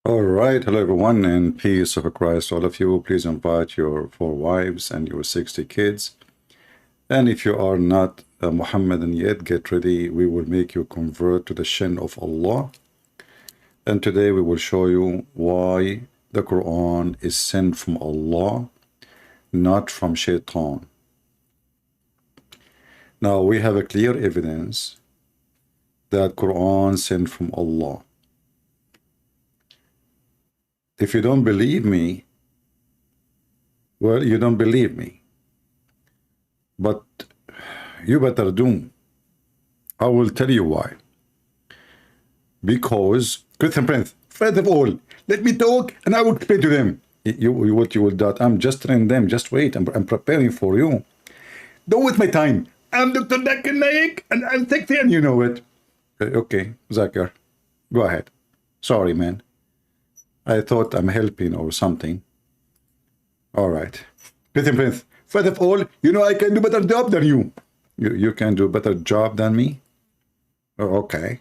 All right, hello everyone, and peace of Christ, all of you. Please invite your 4 wives and your 60 kids. And if you are not a Muhammadan yet, get ready. We will make you convert to the shin of Allah. And today we will show you why the Quran is sent from Allah, not from Shaitan. Now we have a clear evidence that Quran sent from Allah. If you don't believe me, well, you don't believe me. But you better do. I will tell you why. Because, Christian Prince, first of all, let me talk and I will explain to them. What you will do, I'm just telling them, just wait, I'm preparing for you. Don't waste my time. I'm Dr. Zakir Naik and I'm sexy and you know it. Okay, Zakir, go ahead. Sorry, man. I thought I'm helping or something. All right. Christian Prince, first of all, you know I can do better job than you. You can do a better job than me? Oh, okay.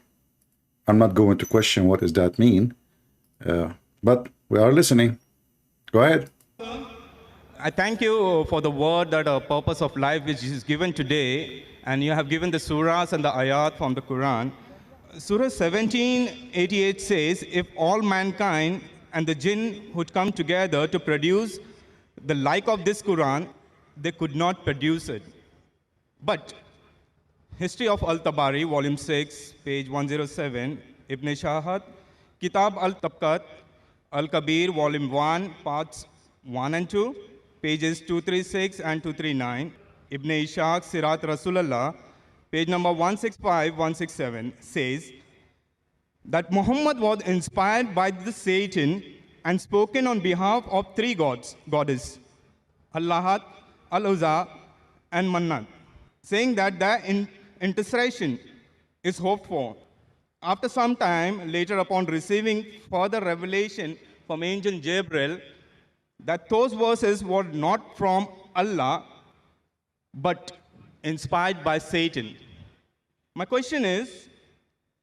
I'm not going to question what does that mean. But we are listening. Go ahead. I thank you for the word that a purpose of life which is given today, and you have given the surahs and the ayat from the Quran. Surah 1788 says, if all mankind and the jinn would come together to produce the like of this Quran, they could not produce it. But History of Al-Tabari, volume 6, page 107, Ibn Shahat, Kitab al-Tabqat, Al-Kabir, volume 1, parts 1 and 2, pages 236 and 239, Ibn Ishaq, Sirat Rasulullah, page number 165, 167, says that Muhammad was inspired by the Satan and spoken on behalf of 3 goddesses, Allahat, Al-Uzza, and Mannat, saying that their intercession is hoped for. After some time, later upon receiving further revelation from angel Gabriel, that those verses were not from Allah, but inspired by Satan. My question is,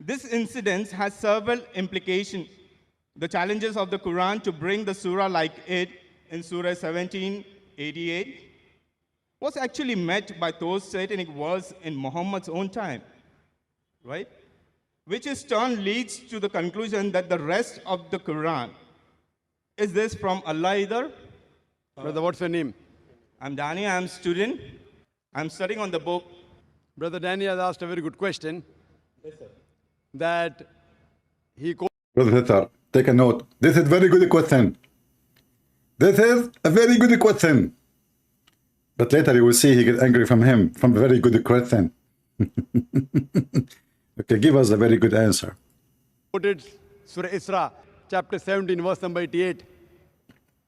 this incident has several implications. The challenges of the Quran to bring the surah like it in Surah 1788 was actually met by those satanic words in Muhammad's own time, right? Which in turn leads to the conclusion that the rest of the Quran, is this from Allah either? Brother, what's your name? I'm Danny, I'm a student. I'm studying on the book. Brother Danny has asked a very good question. Yes, sir. That he Brother Hitler, take a note. This is very good question. This is a very good question. But later you will see he gets angry from him, from a very good question. Okay, give us a very good answer. quoted Surah Isra, chapter 17, verse number 88,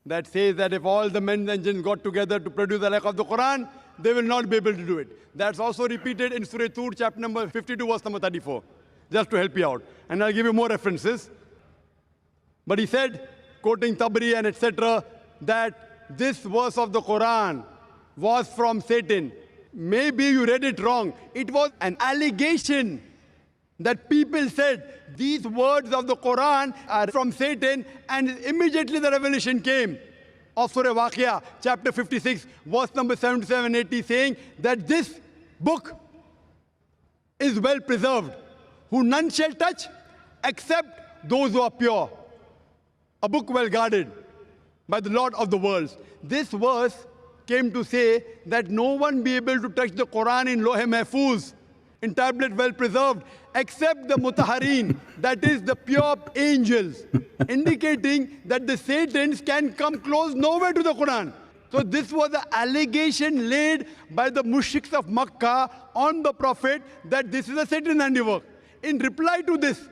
that says that if all the men and jinns got together to produce the like of the Quran, they will not be able to do it. That's also repeated in Surah Tur, chapter number 52, verse number 34, just to help you out. And I'll give you more references. But he said, quoting Tabari and etc., that this verse of the Quran was from Satan. Maybe you read it wrong. It was an allegation that people said these words of the Quran are from Satan, and immediately the revelation came of Surah Waqia, chapter 56, verse number 77-80, saying that this book is well preserved, who none shall touch except those who are pure. A book well guarded by the Lord of the worlds. This verse came to say that no one be able to touch the Quran in Lohe Mahfuz, in tablet well preserved, except the Mutahareen, that is the pure angels, indicating that the Satans can come close nowhere to the Quran. So this was the allegation laid by the mushriks of Makkah on the Prophet that this is a Satan handiwork. In reply to this,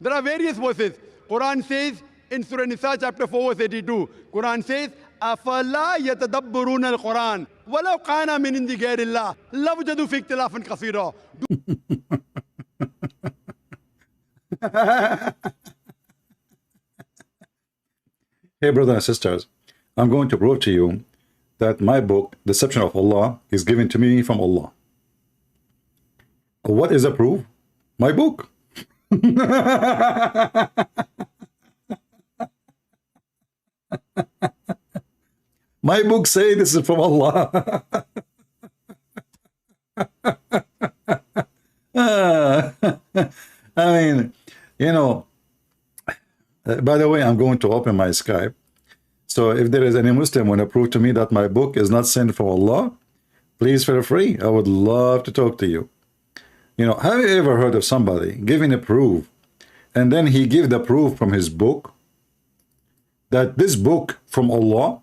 there are various verses. Quran says in Surah Nisa, chapter 4, verse 82, Quran says, أَفَلَا يَتَدَبُّرُونَ الْقُرْآنَ وَلَوْ كَانَ مِنْ عِنْدِ غَيْرِ اللَّهِ لَوَجَدُوا فِيهِ اخْتِلَافًا كَثِيرًا. Hey, brothers and sisters, I'm going to prove to you that my book, Deception of Allah, is given to me from Allah. What is the proof? My book. My book say this is from Allah. I mean, you know, by the way, I'm going to open my Skype. So if there is any Muslim want to prove to me that my book is not sent from Allah, please feel free. I would love to talk to you. You know, have you ever heard of somebody giving a proof and then he give the proof from his book, that this book from Allah,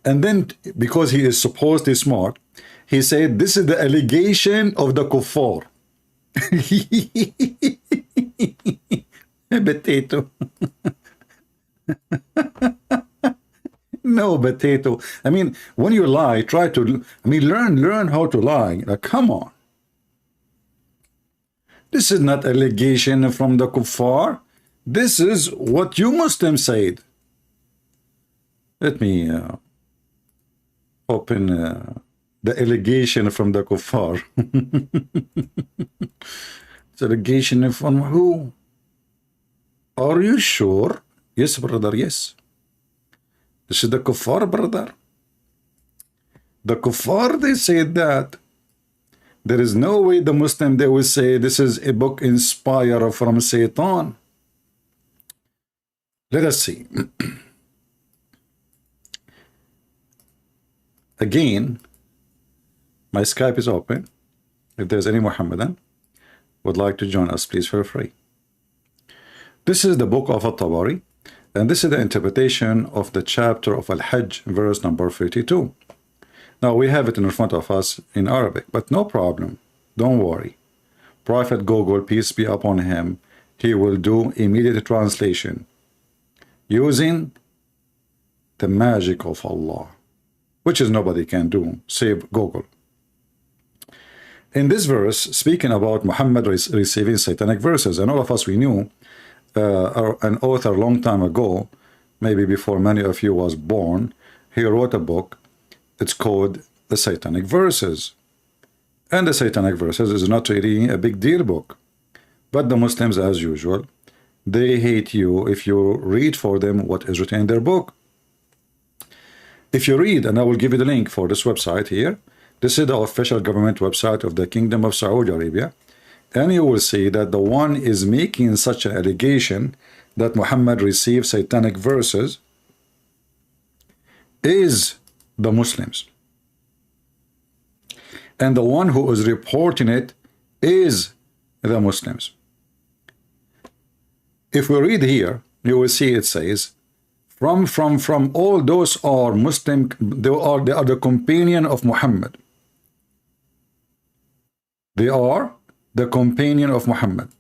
and then because he is supposedly smart, he said this is the allegation of the kuffar. Potato. No, potato. I mean, when you lie, try to, I mean, learn how to lie. Like, come on. This is not allegation from the kuffar. This is what you Muslims said. Let me open the allegation from the kuffar. It's allegation from who? Are you sure? Yes, brother, yes. This is the kuffar, brother. The kuffar, they said that. There is no way the Muslim, they will say this is a book inspired from Satan. Let us see. Again, my Skype is open. If there's any Muhammadan would like to join us, please feel free. This is the book of At-Tabari, and this is the interpretation of the chapter of Al-Hajj, verse number 52. Now, we have it in front of us in Arabic, but no problem. Don't worry. Prophet Google, peace be upon him, he will do immediate translation using the magic of Allah, which is nobody can do, save Google. In this verse, speaking about Muhammad receiving satanic verses, and all of us, we knew an author a long time ago, maybe before many of you was born, he wrote a book. It's called the Satanic Verses. And the Satanic Verses is not really a big deal book. But the Muslims, as usual, they hate you if you read for them what is written in their book. If you read, and I will give you the link for this website here, this is the official government website of the Kingdom of Saudi Arabia, and you will see that the one is making such an allegation that Muhammad received satanic verses is the Muslims, and the one who is reporting it is the Muslims. If we read here, you will see it says from all those are Muslim, they are the companion of Muhammad. They are the companion of Muhammad.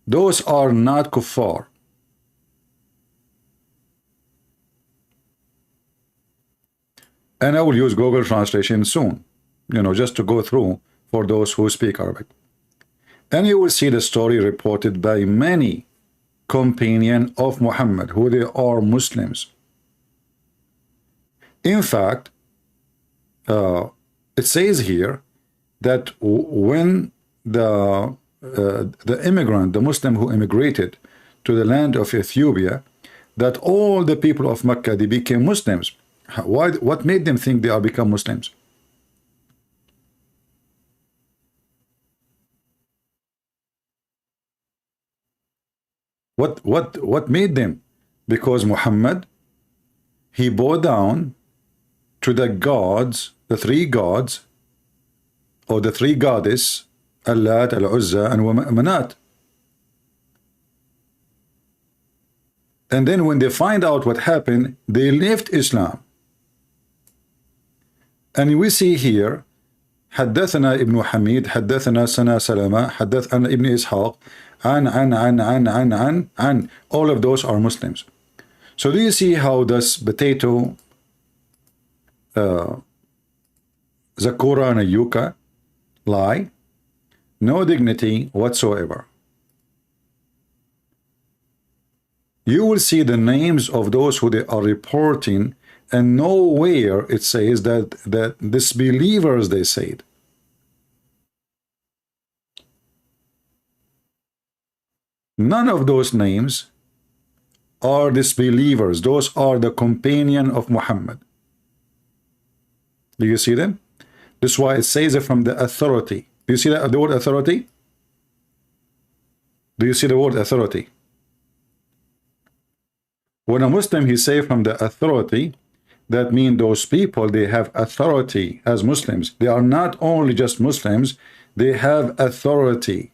Those are not kuffar. And I will use Google Translation soon, you know, just to go through for those who speak Arabic. And you will see the story reported by many companions of Muhammad, who they are Muslims. In fact, it says here that when the immigrant, the Muslim who immigrated to the land of Ethiopia, that all the people of Mecca, they became Muslims. Why? What made them think they are become Muslims? What made them? Because Muhammad, he bowed down to the gods, the three gods, or the three goddess, Allat, Al-Uzza, and Manat. And then when they find out what happened, they left Islam. And we see here, حدثنا ابن حميد, حدثنا سنة سلمة, حدثنا ابن إسحاق, عن. All of those are Muslims. So do you see how this potato, Zakura and Yuka, lie? No dignity whatsoever. You will see the names of those who they are reporting, and nowhere it says that disbelievers, they said. None of those names are disbelievers. Those are the companion of Muhammad. Do you see them? This is why it says it from the authority. Do you see that, the word authority? Do you see the word authority? When a Muslim, he say from the authority, that means those people, they have authority as Muslims. They are not only just Muslims, they have authority.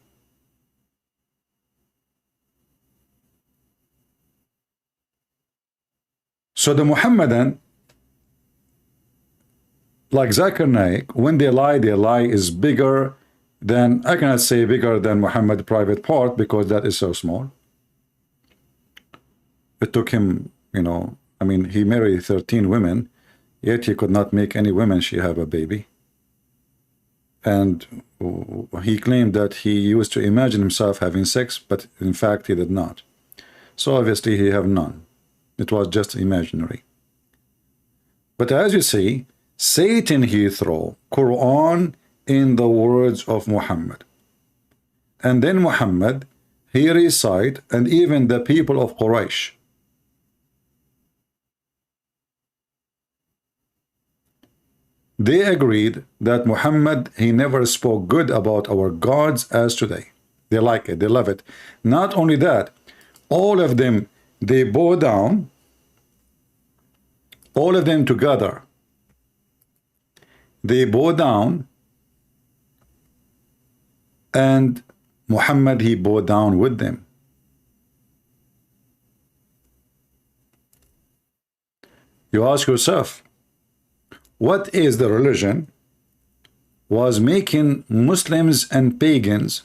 So the Muhammadan, like Zakir Naik, when they lie, their lie is bigger than, I cannot say bigger than Muhammad's private part, because that is so small. It took him, you know, I mean, he married 13 women, yet he could not make any women she have a baby. And he claimed that he used to imagine himself having sex, but in fact he did not. So obviously he have none. It was just imaginary. But as you see, Satan, he throw Quran in the words of Muhammad. And then Muhammad, he recite, and even the people of Quraysh, they agreed that Muhammad, he never spoke good about our gods as today. They like it, they love it. Not only that, all of them, they bow down, all of them together. They bow down, and Muhammad, he bowed down with them. You ask yourself, what is the religion was making Muslims and pagans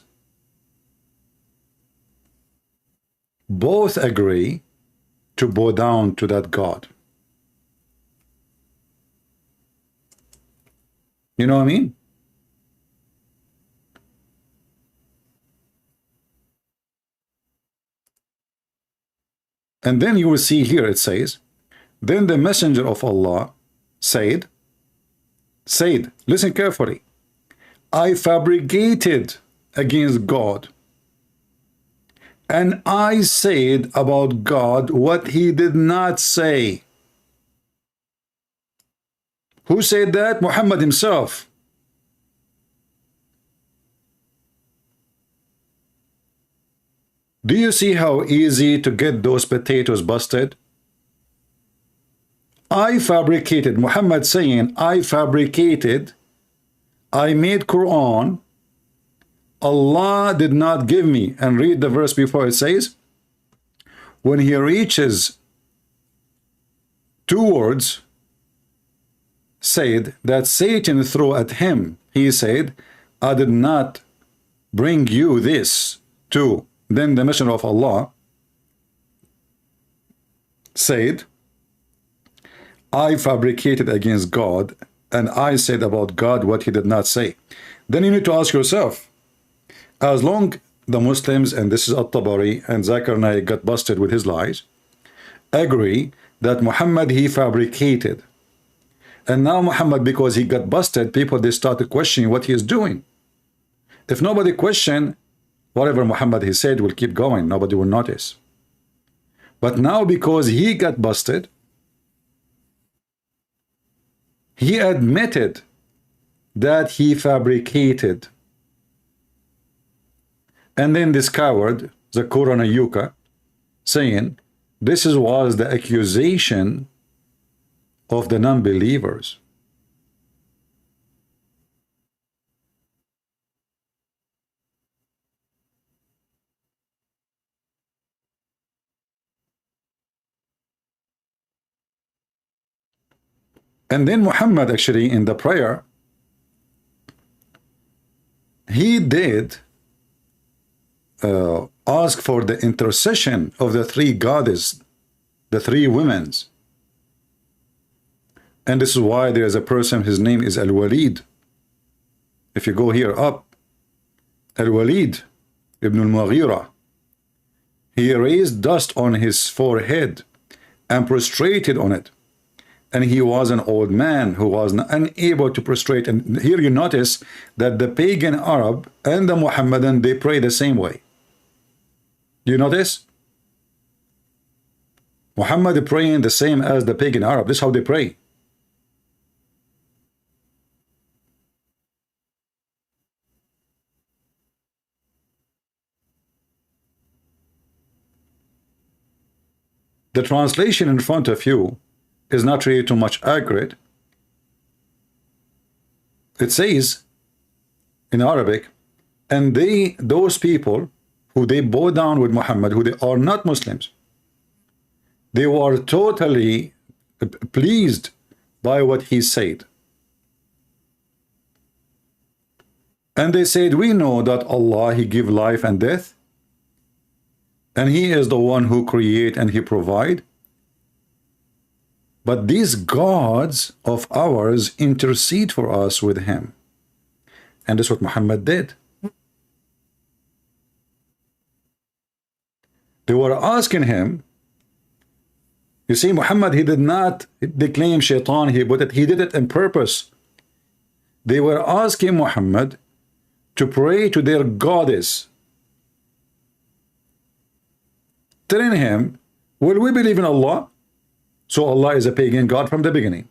both agree to bow down to that God? You know what I mean? And then you will see here it says, then the messenger of Allah said, listen carefully, I fabricated against God, and I said about God what he did not say. Who said that? Muhammad himself. Do you see how easy to get those potatoes busted? I fabricated, Muhammad saying, I fabricated, I made Quran, Allah did not give me. And read the verse before, it says, when he reaches two words, said that Satan threw at him, he said, I did not bring you this too. Then the messenger of Allah said, I fabricated against God, and I said about God what he did not say. Then you need to ask yourself, as long the Muslims, and this is At-Tabari and Zakir Naik got busted with his lies, agree that Muhammad, he fabricated. And now Muhammad, because he got busted, people, they started questioning what he is doing. If nobody question, whatever Muhammad he said will keep going, nobody will notice. But now because he got busted, he admitted that he fabricated. And then this coward, Zakir Naik, saying, this was the accusation of the non-believers. And then Muhammad, actually, in the prayer, he did ask for the intercession of the three goddesses, the three women's. And this is why there is a person, his name is Al-Walid. If you go here up, Al-Walid ibn al-Mughira, he raised dust on his forehead and prostrated on it. And he was an old man who was unable to prostrate. And here you notice that the pagan Arab and the Muhammadan, they pray the same way. Do you notice? Muhammad praying the same as the pagan Arab. This is how they pray. The translation in front of you is not really too much accurate. It says in Arabic, and those people who they bow down with Muhammad, who they are not Muslims, they were totally pleased by what he said. And they said, we know that Allah, He give life and death, and He is the one who create and He provide. But these gods of ours intercede for us with Him. And that's what Muhammad did. They were asking him, you see, Muhammad, he did not declaim shaitan, he did it on purpose. They were asking Muhammad to pray to their goddess, telling him, well, we believe in Allah, so Allah is a pagan god from the beginning.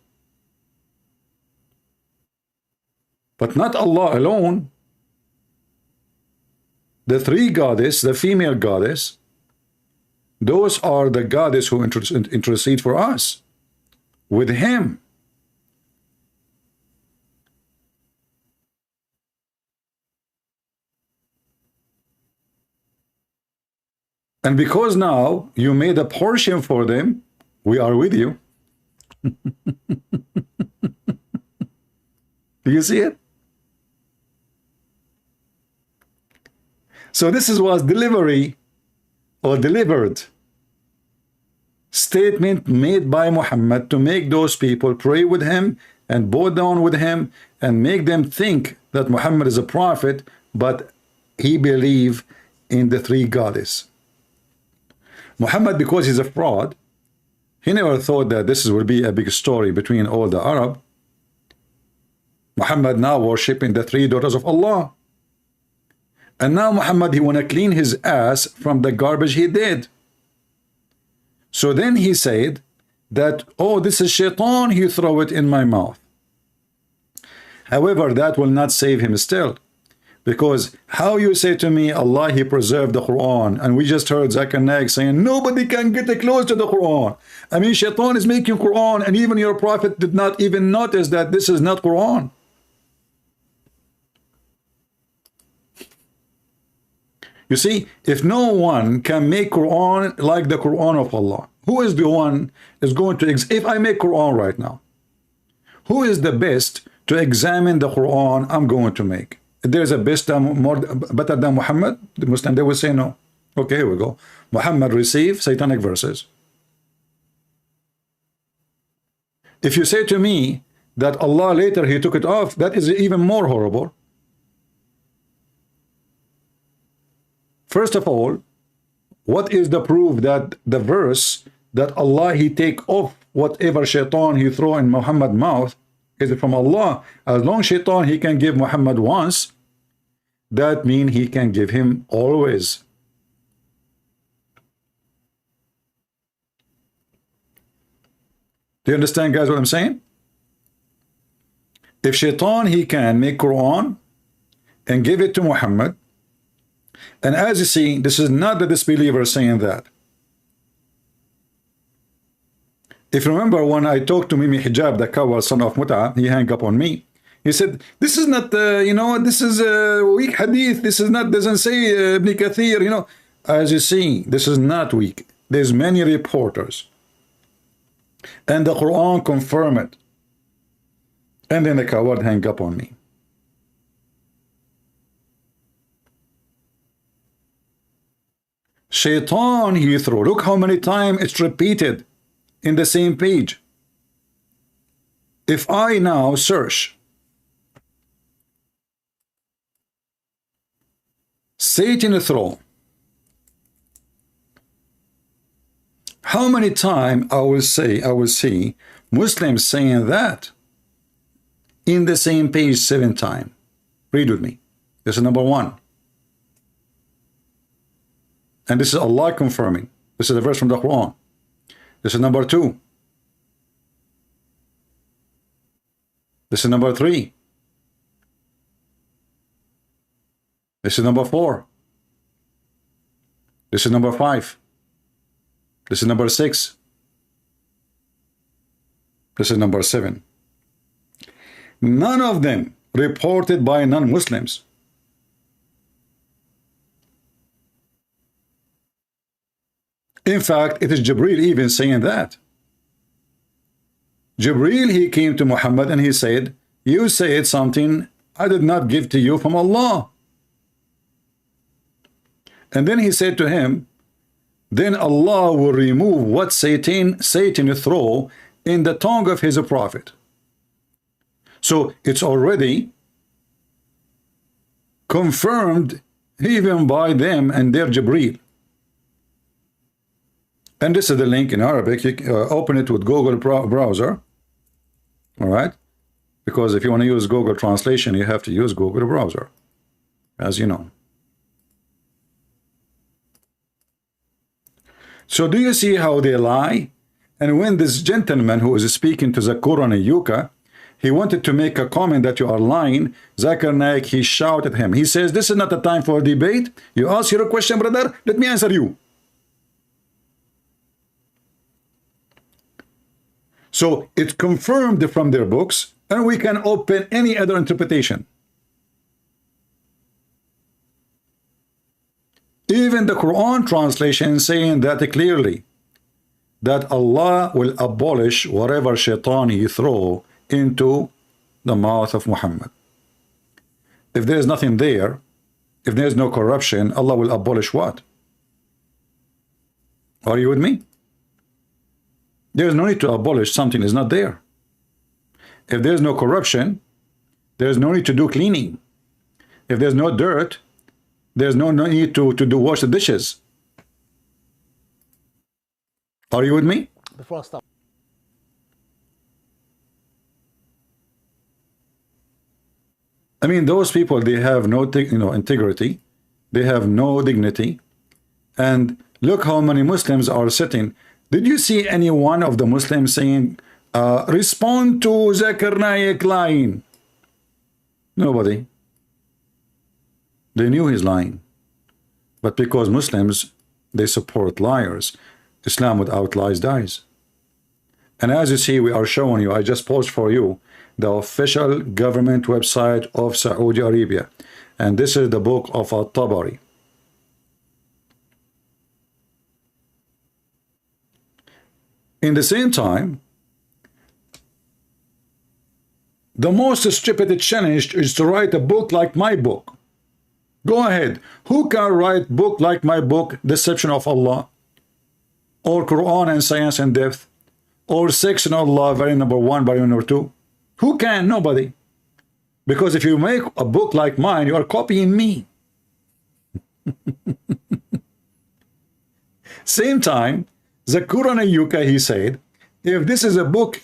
But not Allah alone. The three goddess, the female goddess, those are the goddess who intercede for us with Him. And because now you made a portion for them, we are with you. Do you see it? So this was delivered statement made by Muhammad to make those people pray with him and bow down with him and make them think that Muhammad is a prophet, but he believed in the three goddesses. Muhammad, because he's a fraud, he never thought that this will be a big story between all the Arab. Muhammad now worshipping the three daughters of Allah. And now Muhammad, he want to clean his ass from the garbage he did. So then he said that, oh, this is shaitan, he throw it in my mouth. However, that will not save him still. Because how you say to me, Allah, He preserved the Quran, and we just heard Zakir Naik saying, nobody can get close to the Quran. I mean, shaitan is making Quran, and even your prophet did not even notice that this is not Quran. You see, if no one can make Quran like the Quran of Allah, who is the one is going to, if I make Quran right now, who is the best to examine the Quran I'm going to make? If there's a best better than Muhammad, the Muslim, they will say no. Okay, here we go. Muhammad received satanic verses. If you say to me that Allah later He took it off, that is even more horrible. First of all, what is the proof that the verse that Allah He take off whatever shaitan He throw in Muhammad's mouth is it from Allah? As long as shaitan He can give Muhammad once, that means He can give him always. Do you understand, guys, what I'm saying? If shaitan he can make Quran and give it to Muhammad, and as you see, this is not the disbeliever saying that. If you remember when I talked to Mimi Hijab, the coward son of Mut'a, he hung up on me. He said, this is not, this is a weak hadith. This is not, doesn't say Ibn Kathir, As you see, this is not weak. There's many reporters. And the Quran confirm it. And then the coward hang up on me. Shaitan he threw. Look how many times it's repeated in the same page. If I now search Satan throw, how many times I will see Muslims saying that in the same page 7 times. Read with me. This is number 1. And this is Allah confirming. This is a verse from the Quran. This is number 2. This is number 3. This is number 4. This is number 5. This is number 6. This is number 7. None of them reported by non-Muslims. In fact, it is Jibreel even saying that. Jibreel, he came to Muhammad and he said, you said something I did not give to you from Allah. And then he said to him, then Allah will remove what Satan throw in the tongue of his prophet. So it's already confirmed even by them and their Jibreel. And this is the link in Arabic. You open it with Google browser. All right? Because if you want to use Google translation, you have to use Google browser, as you know. So do you see how they lie? And when this gentleman who is speaking to Zakir Naik, he wanted to make a comment that you are lying, Zakir Naik, he shouted at him. He says, this is not a time for debate. You ask your question, brother, let me answer you. So it's confirmed from their books, and we can open any other interpretation. Even the Quran translation saying that clearly, that Allah will abolish whatever shaitan he throw into the mouth of Muhammad. If there is nothing there, if there is no corruption, Allah will abolish what? Are you with me? There is no need to abolish something is not there. If there is no corruption, there is no need to do cleaning. If there's no dirt, there's no need to wash the dishes. Are you with me? Before I stop. I mean, those people, they have no integrity. They have no dignity. And look how many Muslims are sitting. Did you see any one of the Muslims saying, respond to Zakir Naik lying? Nobody. They knew he's lying. But because Muslims, they support liars, Islam without lies dies. And as you see, we are showing you, I just posted for you, the official government website of Saudi Arabia. And this is the book of At-Tabari. In the same time, the most stupid challenge is to write a book like my book. Go ahead. Who can write book like my book, Deception of Allah, or Quran and Science and Depth, or Sex in Allah, variant number 1, variant number 2? Who can? Nobody. Because if you make a book like mine, you are copying me. Same time, Zakir Naik, he said, if this is a book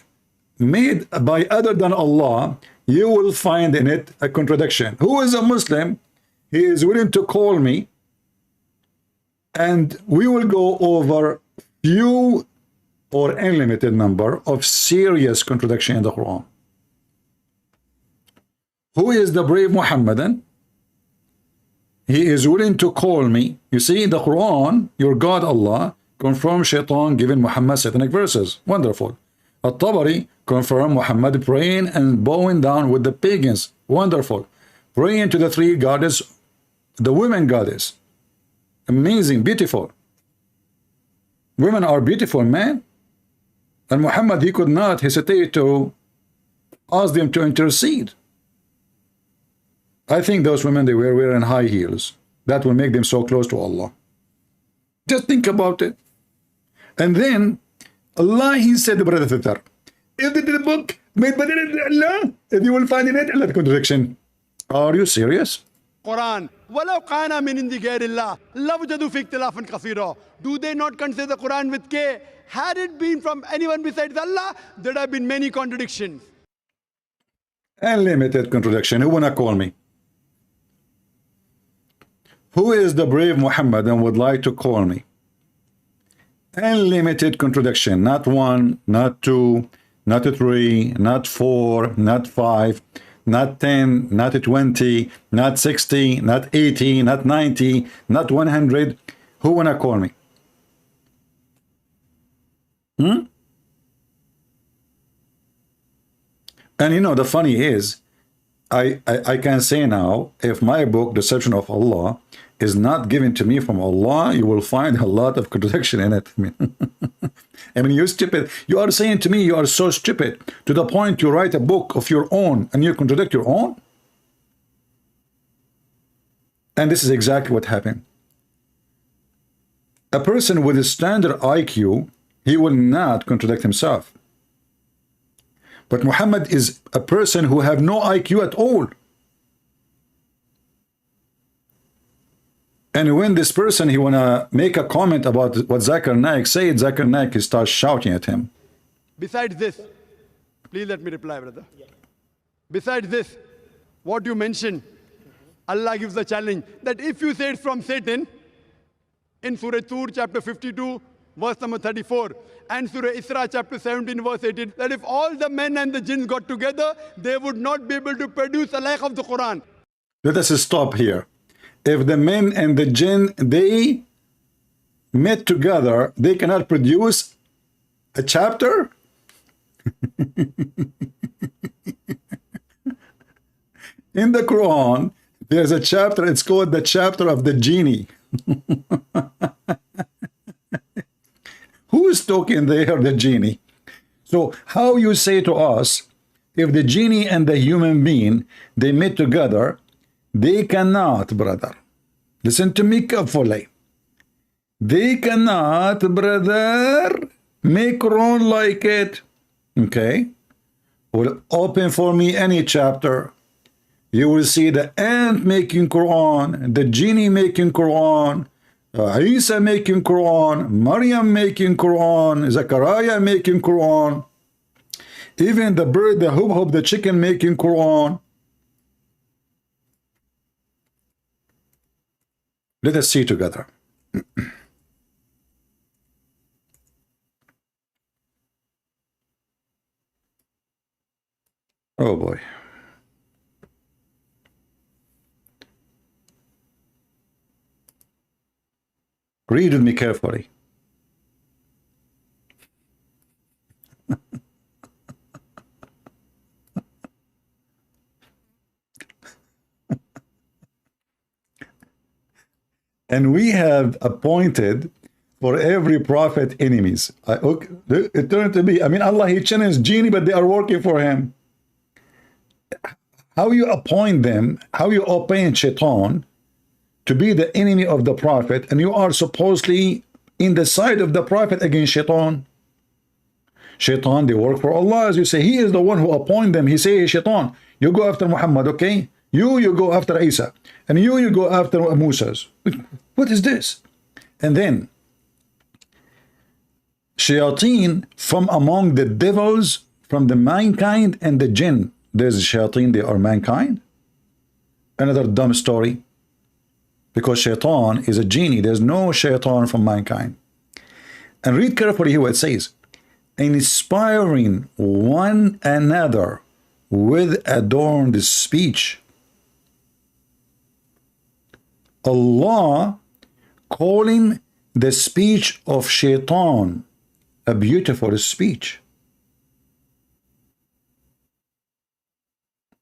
made by other than Allah, you will find in it a contradiction. Who is a Muslim? He is willing to call me, and we will go over few or unlimited number of serious contradiction in the Quran. Who is the brave Muhammadan? He is willing to call me. You see, in the Quran, your God Allah confirm shaitan giving Muhammad satanic verses. Wonderful. At-Tabari confirm Muhammad praying and bowing down with the pagans. Wonderful. Praying to the 3 goddess, the women goddess. Amazing, beautiful. Women are beautiful, man. And Muhammad, he could not hesitate to ask them to intercede. I think those women, they were wearing high heels. That will make them so close to Allah. Just think about it. And then Allah, he said, brother, if it is a book made by Allah, if you will find in it Allah contradiction. Are you serious? Quran. وَلَوْ كَانَ مِنْ عِنْدِ غَيْرِ اللَّهِ لَوَجَدُوا فِيهِ اخْتِلَافًا كَثِيرًا. Do they not consider the Quran with K? Had it been from anyone besides Allah, there have been many contradictions. Unlimited contradiction. Who wanna call me? Who is the brave Muhammad and would like to call me? Unlimited contradiction. Not one, not two, not three, not four, not five, not 10, not 20, not 60, not 80, not 90, not 100. Who wanna call me? And you know, the funny is, I can say now, if my book, Deception of Allah, is not given to me from Allah, you will find a lot of contradiction in it. I mean, you're stupid. You are saying to me, you are so stupid, to the point you write a book of your own and you contradict your own? And this is exactly what happened. A person with a standard IQ, he will not contradict himself. But Muhammad is a person who have no IQ at all. And when this person, he wanna make a comment about what Zakir Naik said, Zakir Naik starts shouting at him. Besides this, please let me reply, brother. Besides this, what you mentioned, Allah gives the challenge that if you say it from Satan, in Surah Tur, chapter 52, verse number 34, and Surah Isra, chapter 17, verse 18, that if all the men and the jinns got together, they would not be able to produce a like of the Quran. Let us stop here. If the men and the jinn, they met together, they cannot produce a chapter? In the Quran, there's a chapter, it's called the chapter of the genie. Who is talking there? The genie. So how you say to us, if the genie and the human being, they met together, they cannot, brother. Listen to me carefully. They cannot, brother, make Quran like it. Okay? Well, open for me any chapter. You will see the ant making Quran, the genie making Quran, Isa making Quran, Maryam making Quran, Zachariah making Quran, even the bird, the hub, the chicken making Quran. Let us see together. Oh boy. Read with me carefully. And we have appointed for every prophet enemies. It turned to be, I mean, Allah, he challenged genie, but they are working for him. How you appoint them, how you appoint shaitan to be the enemy of the prophet, and you are supposedly in the side of the prophet against shaitan. Shaitan, they work for Allah, as you say. He is the one who appoint them. He say, hey, shaitan, you go after Muhammad, okay? You go after Isa. And you go after Musa's. What is this? And then, shayateen from among the devils, from the mankind and the jinn. There's shayateen, they are mankind. Another dumb story. Because shaitan is a genie. There's no shaitan from mankind. And read carefully here what it says. Inspiring one another with adorned speech. Allah calling the speech of shaitan a beautiful speech.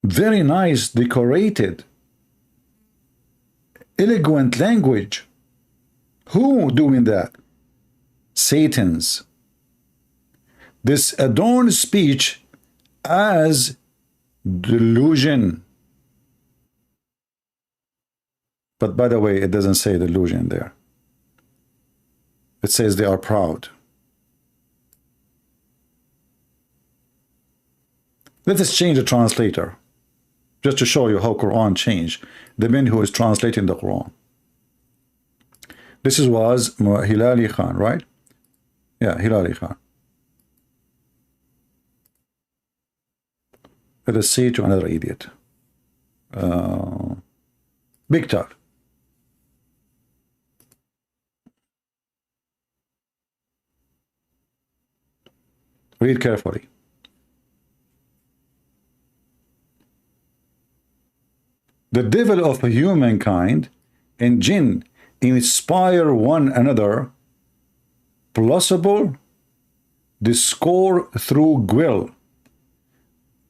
Very nice, decorated, eloquent language. Who doing that? Satan's. This adorned speech as delusion. But by the way, it doesn't say delusion there. It says they are proud. Let us change the translator, just to show you how Quran changed. The man who is translating the Quran. This was Hilali Khan, right? Yeah, Hilali Khan. Let us see to another idiot. Big talk. Read carefully. The devil of humankind and jinn inspire one another, plausible discord through quill.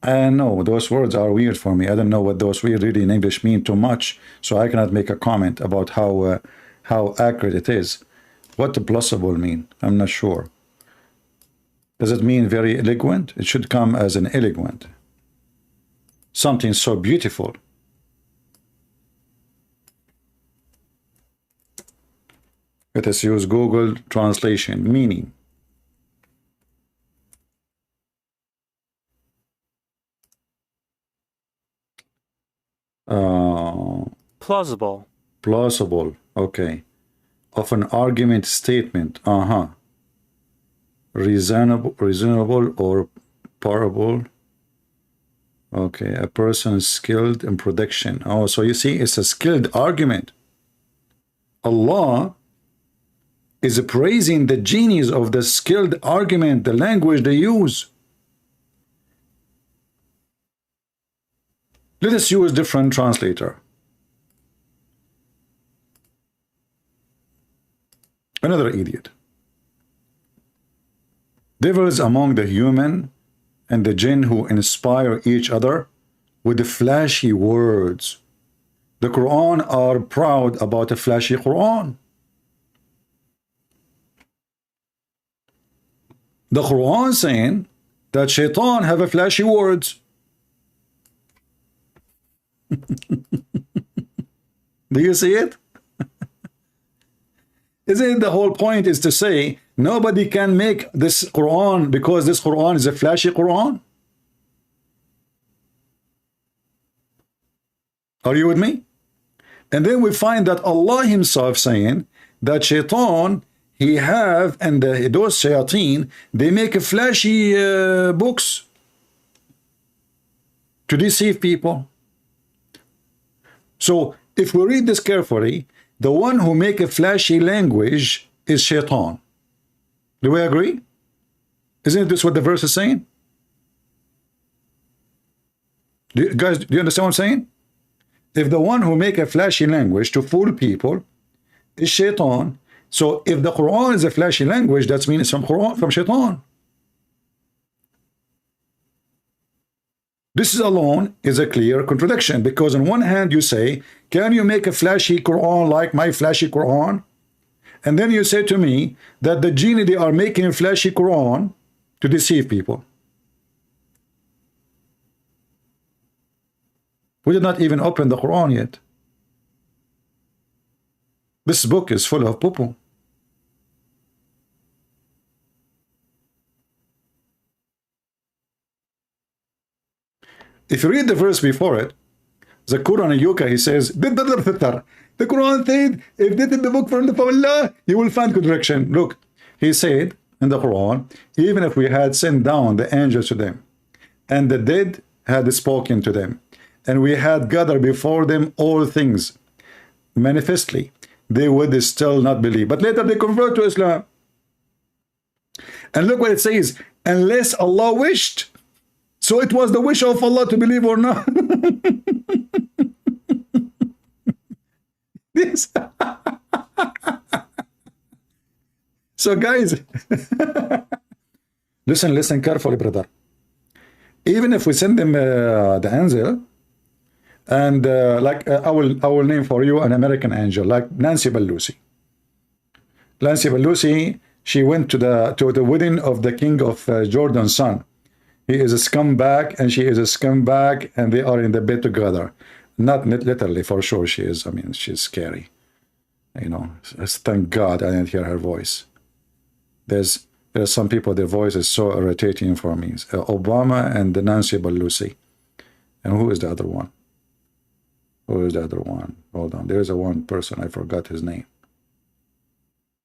I know those words are weird for me. I don't know what those weird really in English mean too much, so I cannot make a comment about how accurate it is. What the plausible mean? I'm not sure. Does it mean very eloquent? It should come as an eloquent. Something so beautiful. Let us use Google translation. Meaning. Plausible. Plausible. Okay. Of an argument statement. Reasonable or parable. Okay. A person skilled in prediction. Oh, so you see, it's a skilled argument. Allah is praising the genius of the skilled argument, the language they use. Let us use different translator. Another idiot. Devils among the human and the jinn who inspire each other with the flashy words. The Quran are proud about a flashy Quran. The Quran saying that shaitan have a flashy words. Do you see it? Isn't it the whole point is to say nobody can make this Quran because this Quran is a flashy Quran? Are you with me? And then we find that Allah himself saying that shaitan he have, and those shayateen, they make a flashy books to deceive people. So if we read this carefully, the one who make a flashy language is shaitan. Do we agree? Isn't this what the verse is saying? Guys, do you understand what I'm saying? If the one who make a flashy language to fool people is shaitan, so if the Quran is a flashy language, that means it's from shaitan. This is alone is a clear contradiction, because on one hand you say, can you make a flashy Quran like my flashy Quran? And then you say to me that the jinn, they are making a flashy Quran to deceive people. We did not even open the Quran yet. This book is full of poo-poo. If you read the verse before it, Zakir Naik, he says, the Quran said, if this is the book from Allah, you will find contradiction. Look, he said in the Quran, even if we had sent down the angels to them, and the dead had spoken to them, and we had gathered before them all things, manifestly, they would still not believe. But later they convert to Islam. And look what it says, unless Allah wished. So it was the wish of Allah to believe or not. This. So guys, listen carefully, brother. Even if we send them the angel, and I will name for you an American angel like Nancy Pelosi. Nancy Pelosi, she went to the wedding of the king of Jordan's son. He is a scumbag and she is a scumbag, and they are in the bed together. Not literally, for sure she is. I mean, she's scary. You know, thank God I didn't hear her voice. There's some people, their voice is so irritating for me. Obama and Nancy Pelosi. And who is the other one? Who is the other one? Hold on. There's a one person. I forgot his name.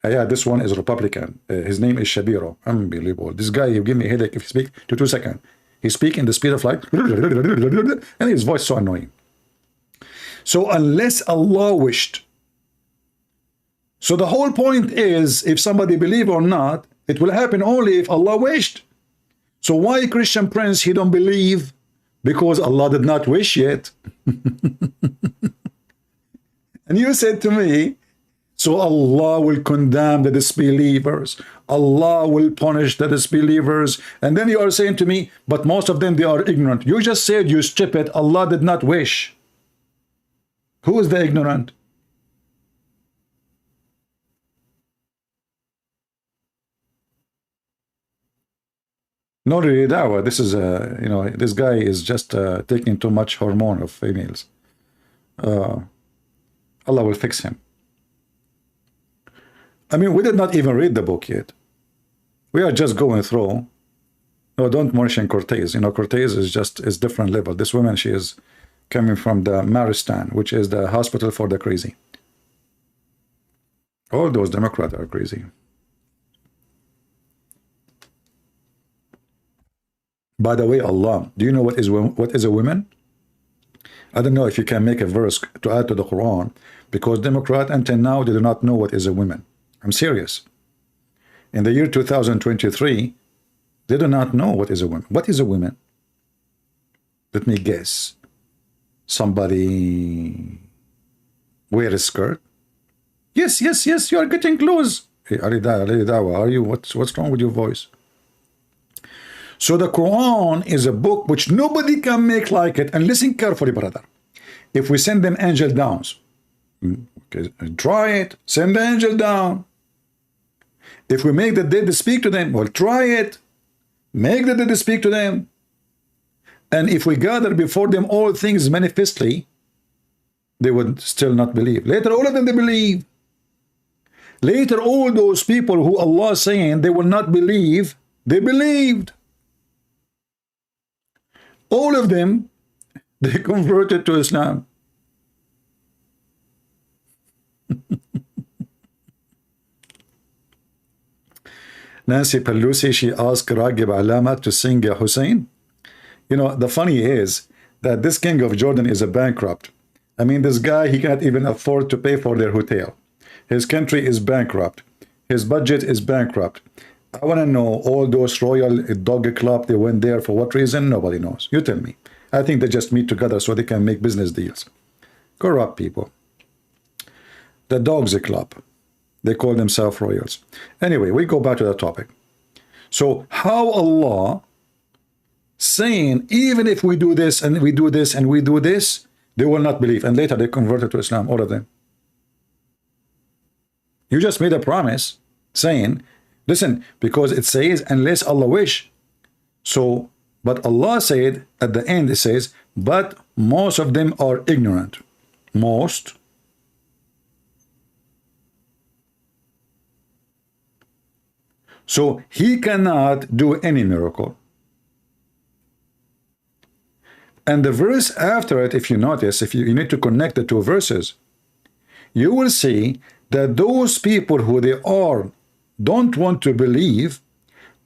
Yeah, this one is Republican. His name is Shabiro. Unbelievable. This guy, you give me a headache if you speak to 2 seconds. He speak in the speed of light, and his voice so annoying. So unless Allah wished. So the whole point is, if somebody believe or not, it will happen only if Allah wished. So why Christian Prince, he don't believe? Because Allah did not wish yet. And you said to me, so Allah will condemn the disbelievers. Allah will punish the disbelievers. And then you are saying to me, but most of them, they are ignorant. You just said, you stupid, Allah did not wish. Who is the ignorant? No, really, dawah. This is you know, this guy is just taking too much hormone of females. Allah will fix him. I mean, we did not even read the book yet. We are just going through. No, don't mention Cortez. You know, Cortez is different level. This woman, she is coming from the Maristan, which is the hospital for the crazy. All those Democrats are crazy. By the way, Allah, do you know what is a woman? I don't know if you can make a verse to add to the Quran, because Democrat until now they do not know what is a woman. I'm serious. In the year 2023, they do not know what is a woman. What is a woman? Let me guess. Somebody wear a skirt? Yes, yes, yes, you are getting close. Hey, are you? What's wrong with your voice? So the Quran is a book which nobody can make like it. And listen carefully, brother. If we send them angel downs, okay, try it, send the angel down. If we make the dead speak to them, well, try it, make the dead speak to them. And if we gather before them all things manifestly, they would still not believe. Later, all of them, they believe. Later, all those people who Allah is saying they will not believe, they believed. All of them, they converted to Islam. Nancy Pelosi, she asked Ragib Alama to sing Hussein. You know, the funny is that this king of Jordan is a bankrupt. I mean, this guy, he can't even afford to pay for their hotel. His country is bankrupt. His budget is bankrupt. I want to know, all those royal dog club, they went there for what reason? Nobody knows. You tell me. I think they just meet together so they can make business deals. Corrupt people. The dogs club. They call themselves royals. Anyway, we go back to the topic. So how Allah saying, even if we do this and we do this and we do this, they will not believe. And later they converted to Islam, all of them. You just made a promise saying, listen, because it says, unless Allah wish. So, but Allah said, at the end it says, but most of them are ignorant. Most. So he cannot do any miracle. And the verse after it, if you notice, if you need to connect the two verses, you will see that those people who they are don't want to believe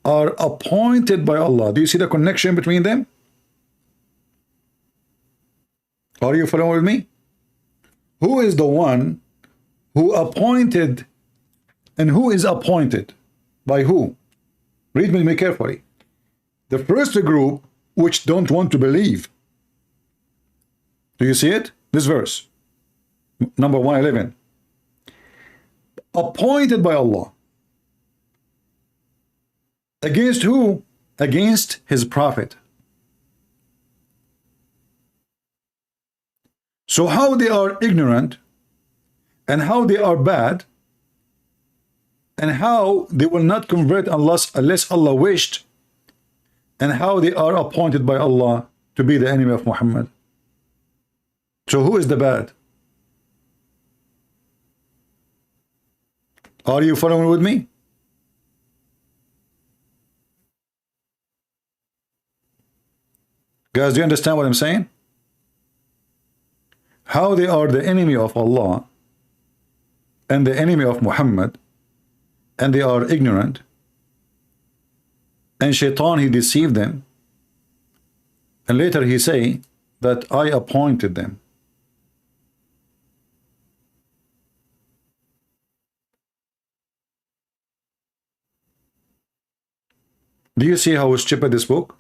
are appointed by Allah. Do you see the connection between them? Are you following with me? Who is the one who appointed, and who is appointed? By who? Read with me carefully. The first group which don't want to believe. Do you see it? This verse. Number 111. Appointed by Allah. Against who? Against his prophet. So how they are ignorant, and how they are bad, and how they will not convert unless Allah wished, and how they are appointed by Allah to be the enemy of Muhammad. So who is the bad? Are you following with me? Guys, do you understand what I'm saying? How they are the enemy of Allah and the enemy of Muhammad, and they are ignorant, and Shaitan, he deceived them, and later he say that I appointed them. Do you see how stupid this book?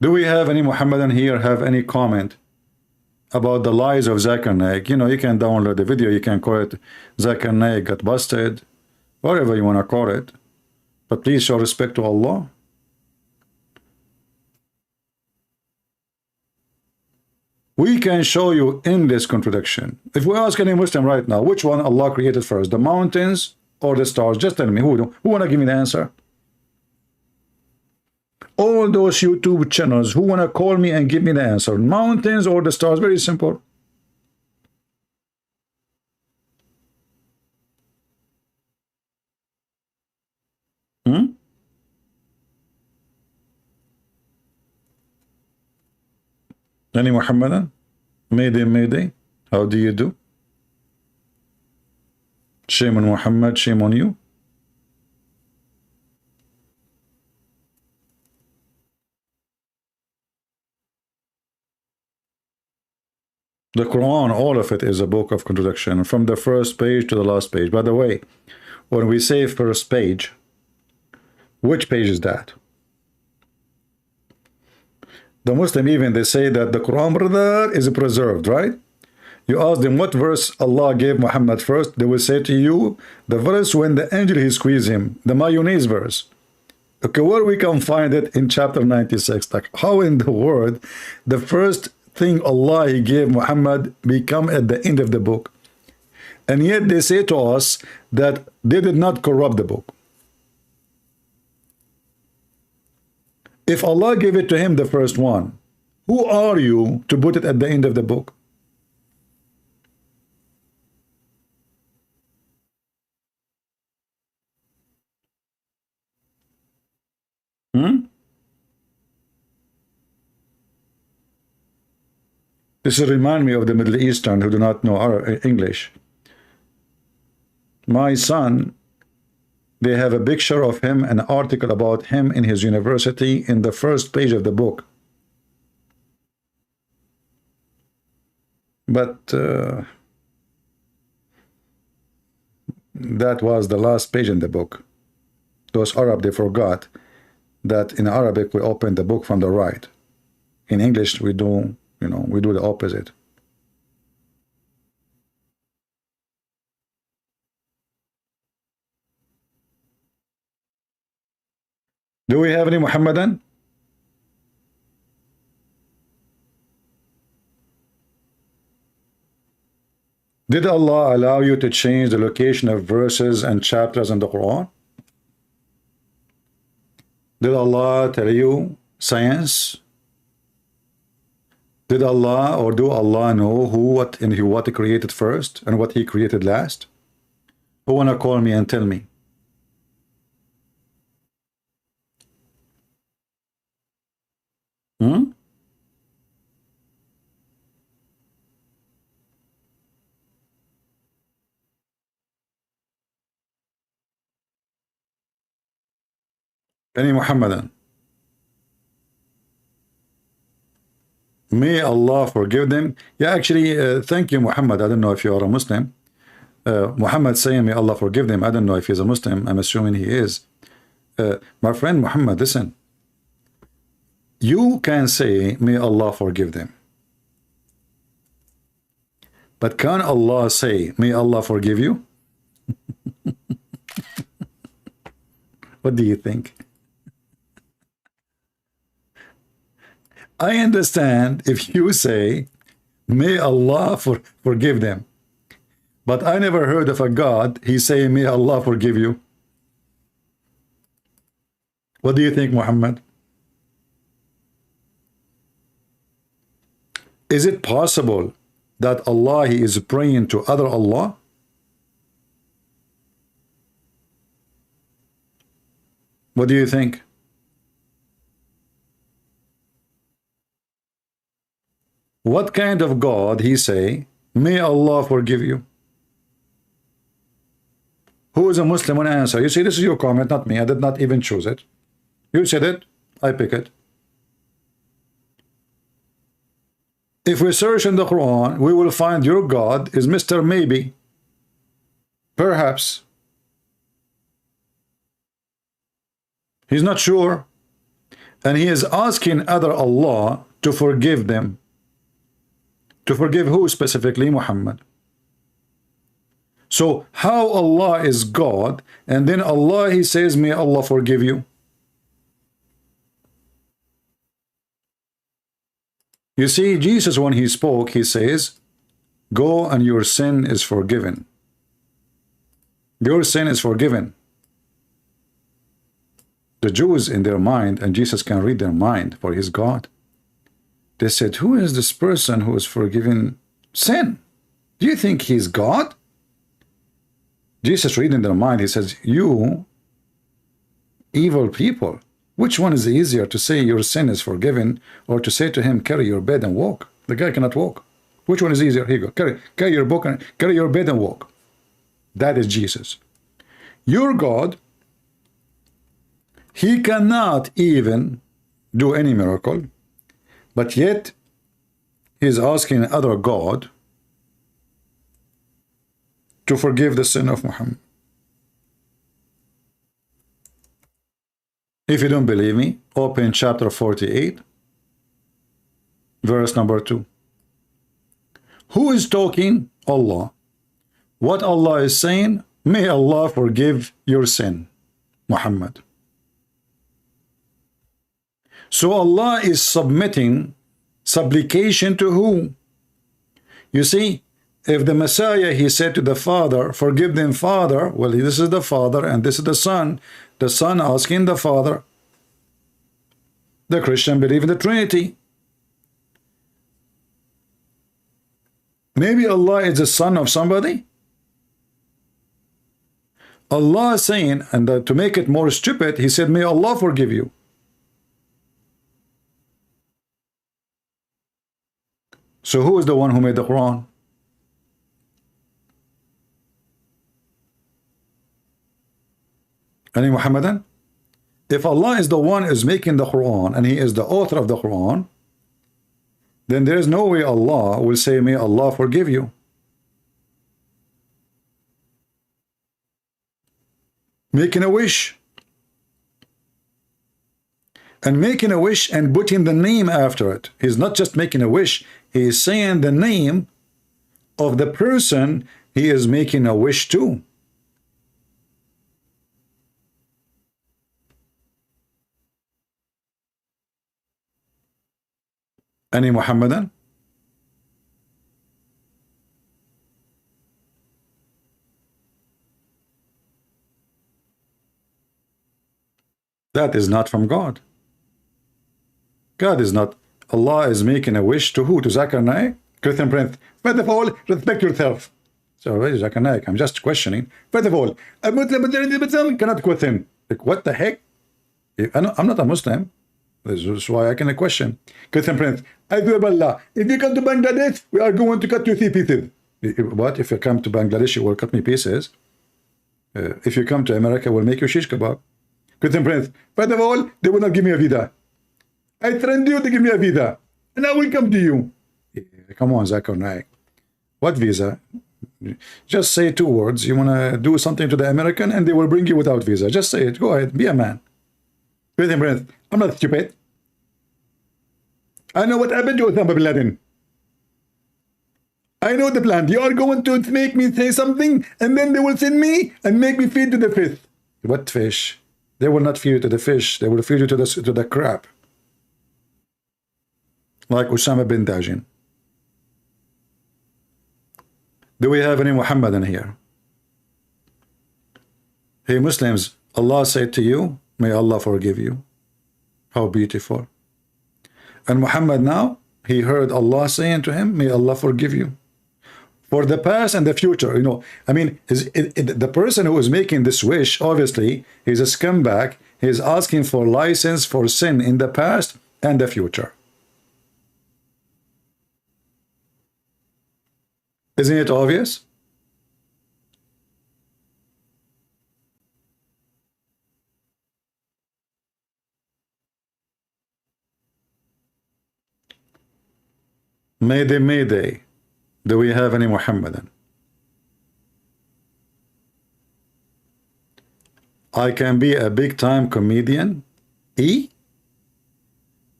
Do we have any Muhammadan here have any comment about the lies of Zakir Naik? You know, you can download the video, you can call it Zakir Naik got busted, whatever you want to call it. But please show respect to Allah. We can show you endless contradiction. If we ask any Muslim right now, which one Allah created first, the mountains or the stars? Just tell me, who want to give me the answer? All those YouTube channels, who want to call me and give me the answer? Mountains or the stars? Very simple. Any Muhammadan? Mayday, Mayday. How do you do? Shame on Muhammad, shame on you. The Quran, all of it is a book of contradiction, from the first page to the last page. By the way, when we say first page, which page is that? The Muslim even, they say that the Quran, brother, is preserved, right? You ask them what verse Allah gave Muhammad first, they will say to you, the verse when the angel he squeezed him, the mayonnaise verse. Okay, where we can find it in chapter 96? Like, how in the world the first thing Allah he gave Muhammad become at the end of the book? And yet they say to us that they did not corrupt the book. If Allah gave it to him, the first one, who are you to put it at the end of the book? This reminds me of the Middle Eastern who do not know English. My son, they have a picture of him, an article about him in his university in the first page of the book. But that was the last page in the book. Those Arab, they forgot that in Arabic we open the book from the right. In English we do, we do the opposite. Do we have any Muhammadan? Did Allah allow you to change the location of verses and chapters in the Quran? Did Allah tell you science? Did Allah or do Allah know what he created first and what he created last? Who wanna call me and tell me? Any Muhammadan? May Allah forgive them. Yeah, actually, thank you, Muhammad. I don't know if you are a Muslim. Muhammad saying, may Allah forgive them. I don't know if he's a Muslim. I'm assuming he is. My friend Muhammad, listen. You can say, may Allah forgive them. But can Allah say, may Allah forgive you? What do you think? I understand if you say, may Allah forgive them. But I never heard of a God, he say, may Allah forgive you. What do you think, Muhammad? Is it possible that Allah he is praying to other Allah? What do you think? What kind of God he say, may Allah forgive you? Who is a Muslim on answer? You see, this is your comment, not me. I did not even choose it. You said it, I pick it. If we search in the Quran, we will find your God is Mr. Maybe, perhaps. He's not sure, and he is asking other Allah to forgive them. To forgive who specifically? Muhammad. So how Allah is God, and then Allah, he says, may Allah forgive you? You see, Jesus, when he spoke, he says, go and your sin is forgiven. Your sin is forgiven. The Jews in their mind, and Jesus can read their mind, for his God, they said, who is this person who is forgiving sin? Do you think he's God? Jesus read in their mind, he says, you evil people, which one is easier, to say your sin is forgiven, or to say to him, carry your bed and walk? The guy cannot walk. Which one is easier? Here you go. Carry your book and carry your bed and walk. That is Jesus. Your God, he cannot even do any miracle, but yet he is asking other God to forgive the sin of Muhammad. If you don't believe me, open chapter 48, verse number 2. Who is talking? Allah. What Allah is saying? May Allah forgive your sin, Muhammad. So Allah is submitting supplication to who? You see, if the Messiah, he said to the Father, forgive them, Father, well, this is the Father and this is the Son asking the Father. The Christian believe in the Trinity. Maybe Allah is the son of somebody. Allah is saying, and to make it more stupid, he said, may Allah forgive you. So who is the one who made the Quran? Any Muhammadan? If Allah is the one who is making the Quran and he is the author of the Quran, then there is no way Allah will say, may Allah forgive you. Making a wish. And making a wish and putting the name after it. He's not just making a wish, he is saying the name of the person he is making a wish to. Any Muhammadan? That is not from God. God is not. Allah is making a wish to who? To Zakir Naik? Christian Prince. First of all, respect yourself. So, where is Zakir Naik? I'm just questioning. First of all, a Muslim cannot question. Like, what the heck? I'm not a Muslim. This is why I can question. Christian Prince, I do Allah. If you come to Bangladesh, we are going to cut you 3 pieces. What? If you come to Bangladesh, you will cut me pieces. If you come to America, we'll make you shish kebab. Christian Prince, first of all, they will not give me a visa. I threatened you to give me a visa, and I will come to you. Come on, Zakir Naik. What visa? Just say 2 words. You want to do something to the American, and they will bring you without visa. Just say it. Go ahead. Be a man. Christian Prince, I'm not stupid. I know what happened to Osama bin Laden. I know the plan. You are going to make me say something, and then they will send me and make me feed to the fish. What fish? They will not feed you to the fish. They will feed you to the crab. Like Osama bin Laden. Do we have any Muhammadan here? Hey Muslims, Allah said to you, may Allah forgive you. How beautiful. And Muhammad now, he heard Allah saying to him, may Allah forgive you. For the past and the future, you know, I mean, the person who is making this wish, obviously, he's a scumbag. He's asking for license for sin in the past and the future. Isn't it obvious? Mayday, Mayday. Do we have any Muhammadan? I can be a big time comedian. E?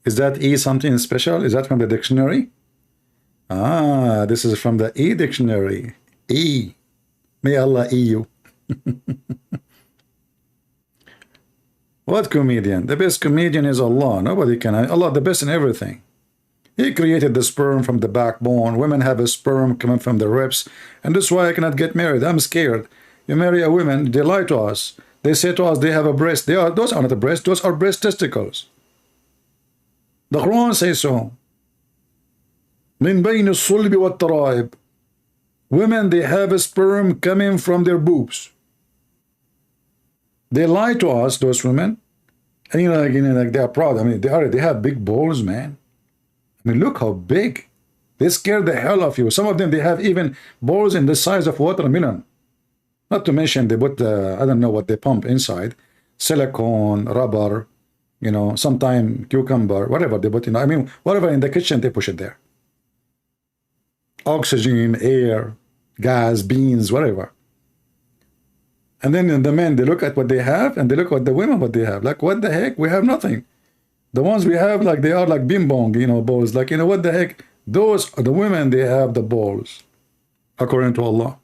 Is that E something special? Is that from the dictionary? Ah, this is from the E dictionary. E. May Allah E you. What comedian? The best comedian is Allah. Nobody can. Allah the best in everything. He created the sperm from the backbone. Women have a sperm coming from the ribs. And that's why I cannot get married. I'm scared. You marry a woman, they lie to us. They say to us they have a breast. Those are not a breast. Those are breast testicles. The Quran says so. من بين الصلب والترائب. Women, they have a sperm coming from their boobs. They lie to us, those women. And like they are proud. I mean, they have big balls, man. I mean, look how big. They scare the hell of you. Some of them, they have even balls in the size of watermelon. Not to mention they put, I don't know what they pump inside. Silicone, rubber, sometime cucumber, whatever they put in. I mean, whatever in the kitchen, they push it there. Oxygen, air, gas, beans, whatever. And then the men, they look at what they have, and they look at the women, what they have. Like, what the heck? We have nothing. The ones we have, like, they are like bing bong, balls. Like, what the heck? Those are the women, they have the balls, according to Allah.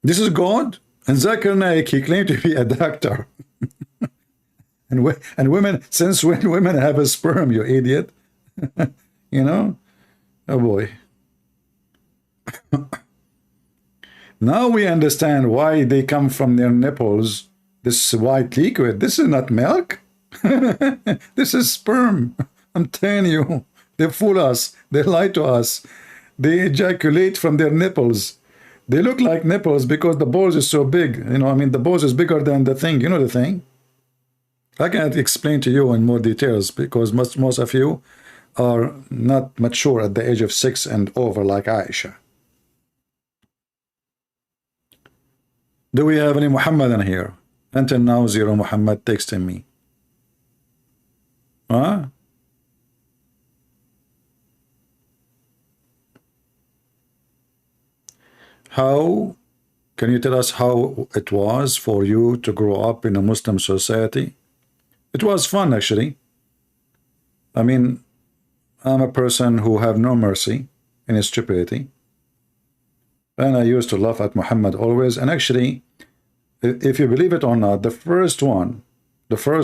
This is God. And Zakir Naik, he claimed to be a doctor. and women, since when women have a sperm, you idiot? Oh boy. Now we understand why they come from their nipples, this white liquid. This is not milk. This is sperm. I'm telling you. They fool us. They lie to us. They ejaculate from their nipples. They look like nipples because the balls is so big. I mean, the balls is bigger than the thing. You know the thing? I can't explain to you in more details because most of you are not mature at the age of 6 and over like Aisha. Do we have any Muhammadan here? Until now, 0 Muhammad texting me. Huh? How can you tell us how it was for you to grow up in a Muslim society? It was fun, actually. I mean, I'm a person who have no mercy in his stupidity. And I used to laugh at Muhammad always. And actually, if you believe it or not, the first one, there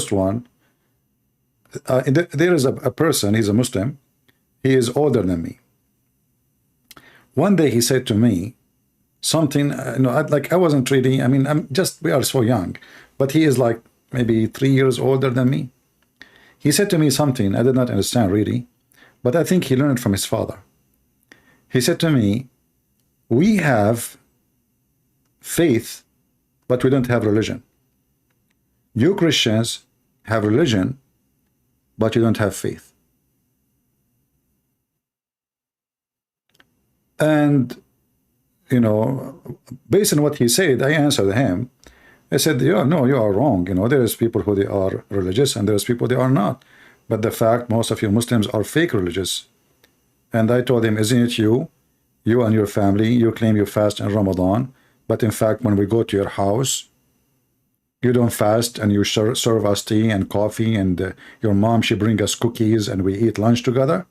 is a person, he's a Muslim, he is older than me. One day he said to me something, I wasn't really, I mean, we are so young, but he is like maybe 3 years older than me. He said to me something I did not understand really, but I think he learned it from his father. He said to me, we have faith, but we don't have religion. You Christians have religion, but you don't have faith. And, based on what he said, I answered him. I said, yeah, no, you are wrong. There's people who they are religious and there's people they are not. But the fact, most of you Muslims are fake religious. And I told him, isn't it you? You and your family, you claim you fast in Ramadan, but in fact, when we go to your house, you don't fast and you serve us tea and coffee, and your mom, she brings us cookies and we eat lunch together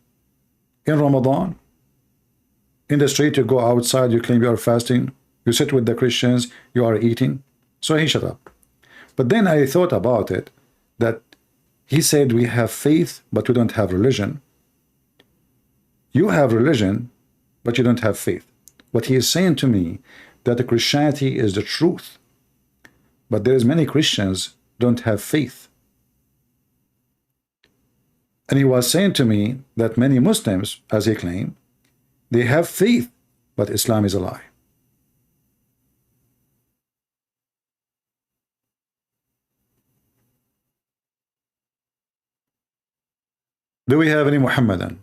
in Ramadan. In the street, you go outside, you claim you are fasting, you sit with the Christians, you are eating. So he shut up. But then I thought about it, that he said we have faith, but we don't have religion. You have religion, but you don't have faith. What he is saying to me, that Christianity is the truth, but there's many Christians don't have faith. And he was saying to me that many Muslims, as he claimed, they have faith, but Islam is a lie. Do we have any Muhammadan?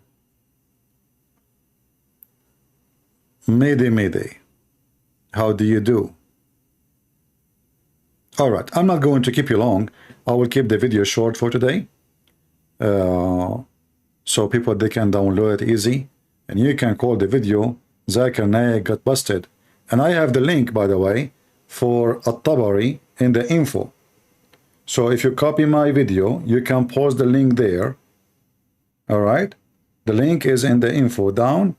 Mayday, Mayday. How do you do? All right, I'm not going to keep you long. I will keep the video short for today. so people, they can download it easy, and you can call the video Zakir Naik got busted. And I have the link, by the way, for At-Tabari in the info. So if you copy my video, you can post the link there. All right, the link is in the info, down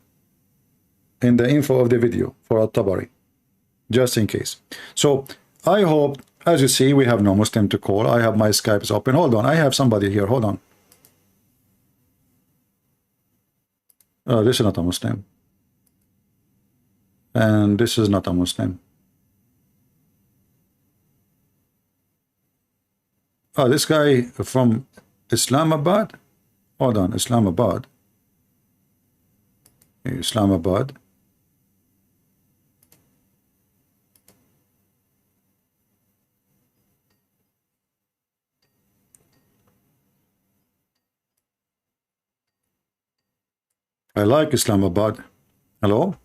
in the info of the video for At-Tabari, just in case. So I hope, as you see, we have no Muslim to call. I have my Skype is open. Hold on, I have somebody here. Hold on. Oh, this is not a Muslim. And this is not a Muslim. Oh, this guy from Islamabad. Hold on, Islamabad. Islamabad. I like Islamabad. Hello?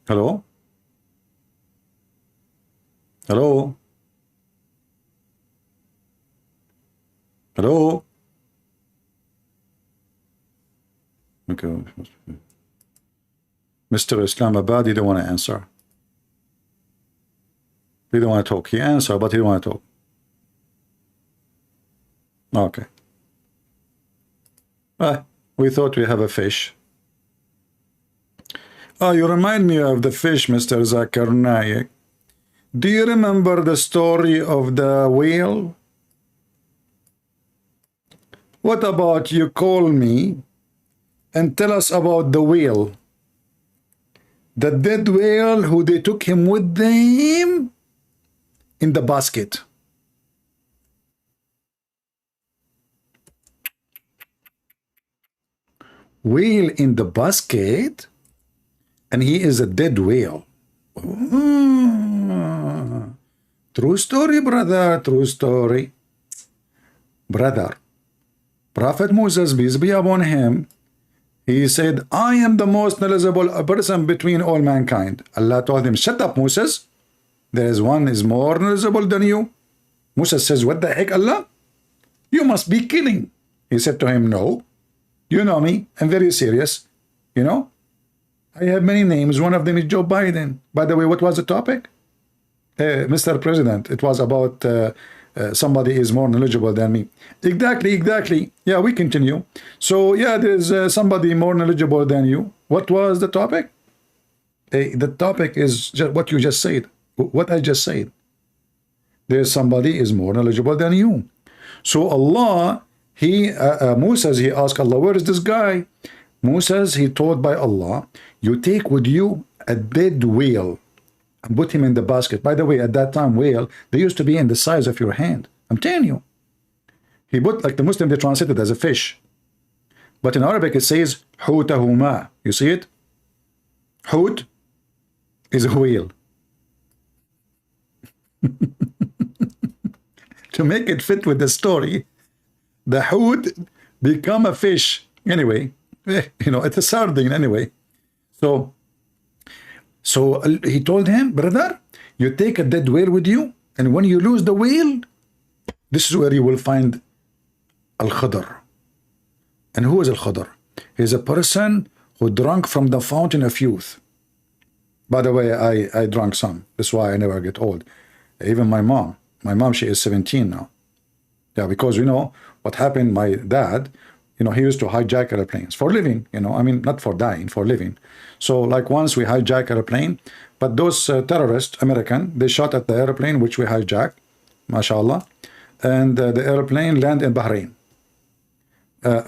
Hello? Hello? Hello? Okay. Mr. Islamabad, he don't want to answer. He don't want to talk. He answered, but he don't want to talk. Okay. We thought we have a fish. Oh, you remind me of the fish, Mr. Zakir Naik. Do you remember the story of the whale? What about you call me and tell us about the whale? The dead whale who they took him with them in the basket. Whale in the basket, and he is a dead whale. True story, brother, true story. Brother, Prophet Moses, peace be upon him, he said, I am the most knowledgeable person between all mankind. Allah told him, shut up, Moses. There is one is more knowledgeable than you. Moses says, what the heck, Allah? You must be kidding. He said to him, no. You know me, I'm very serious. You know, I have many names. One of them is Joe Biden. By the way, what was the topic? Mr. President, it was about somebody is more knowledgeable than me. Exactly, exactly. Yeah, we continue. So, yeah, there's somebody more knowledgeable than you. What was the topic? The topic is just what you just said. What I just said. There's somebody is more knowledgeable than you. So Allah, Moses, he asked Allah, where is this guy? Moses, he told by Allah, you take with you a dead whale and put him in the basket. By the way, at that time, whale, they used to be in the size of your hand. I'm telling you. He put, like the Muslim, they translate it as a fish. But in Arabic, it says, hutahuma. You see it? Hut is a whale. To make it fit with the story, the hut become a fish. Anyway, you know, it's a sardine anyway. So he told him, brother, you take a dead whale with you, and when you lose the whale, this is where you will find Al-Khadr. And who is Al-Khadr? He's a person who drank from the fountain of youth. By the way, I drank some. That's why I never get old. Even my mom, she is 17 now. Yeah, because you know what happened, my dad, you know, he used to hijack airplanes for living, you know, I mean, not for dying, for living. So like once we hijacked an airplane, but those terrorists, American, they shot at the airplane which we hijacked, mashallah, and the airplane landed in Bahrain.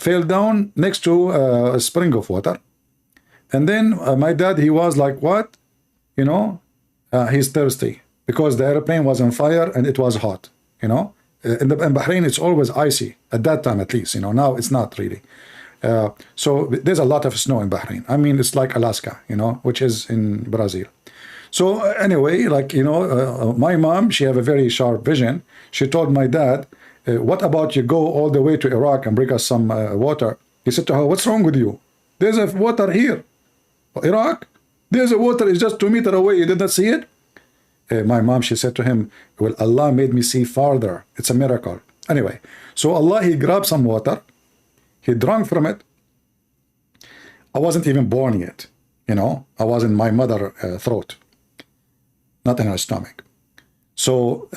Fell down next to a spring of water. And then my dad, he was like, what? You know, he's thirsty because the airplane was on fire and it was hot, you know. In Bahrain, it's always icy, at that time at least, you know, now it's not really. So there's a lot of snow in Bahrain. I mean, it's like Alaska, you know, which is in Brazil. So anyway, like, you know, my mom, she have a very sharp vision. She told my dad, what about you go all the way to Iraq and bring us some water? He said to her, what's wrong with you? There's a water here. Iraq? There's a water, it's just 2 meters away. You did not see it? My mom, she said to him, well, Allah made me see farther. It's a miracle. Anyway, so Allah, he grabbed some water, he drank from it. I wasn't even born yet, you know, I was in my mother's throat, not in her stomach. So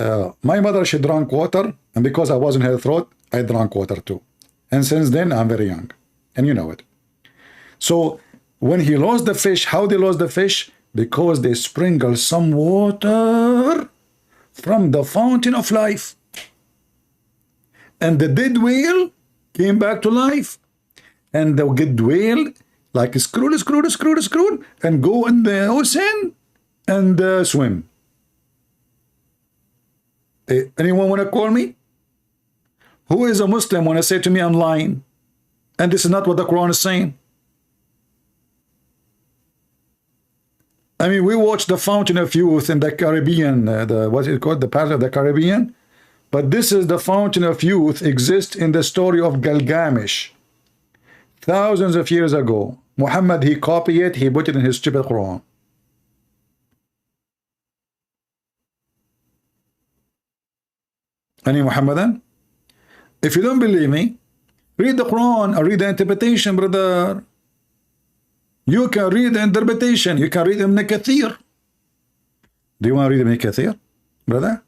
my mother, she drank water, and because I was in her throat, I drank water too. And since then, I'm very young, and you know it. So when he lost the fish, how they lost the fish? Because they sprinkled some water from the fountain of life. And the dead whale came back to life. And the dead whale, like, screwed, and go in the ocean and swim. Anyone want to call me? Who is a Muslim when I say to me I'm lying? And this is not what the Quran is saying. I mean, we watched the Fountain of Youth in the Caribbean, what is it called, the part of the Caribbean? But this is the Fountain of Youth exists in the story of Gilgamesh. Thousands of years ago. Muhammad, he copied it, he put it in his stupid Quran. Any Muhammadan? If you don't believe me, read the Quran or read the interpretation, brother. You can read the interpretation. You can read Ibn Kathir. Do you want to read Ibn Kathir, brother?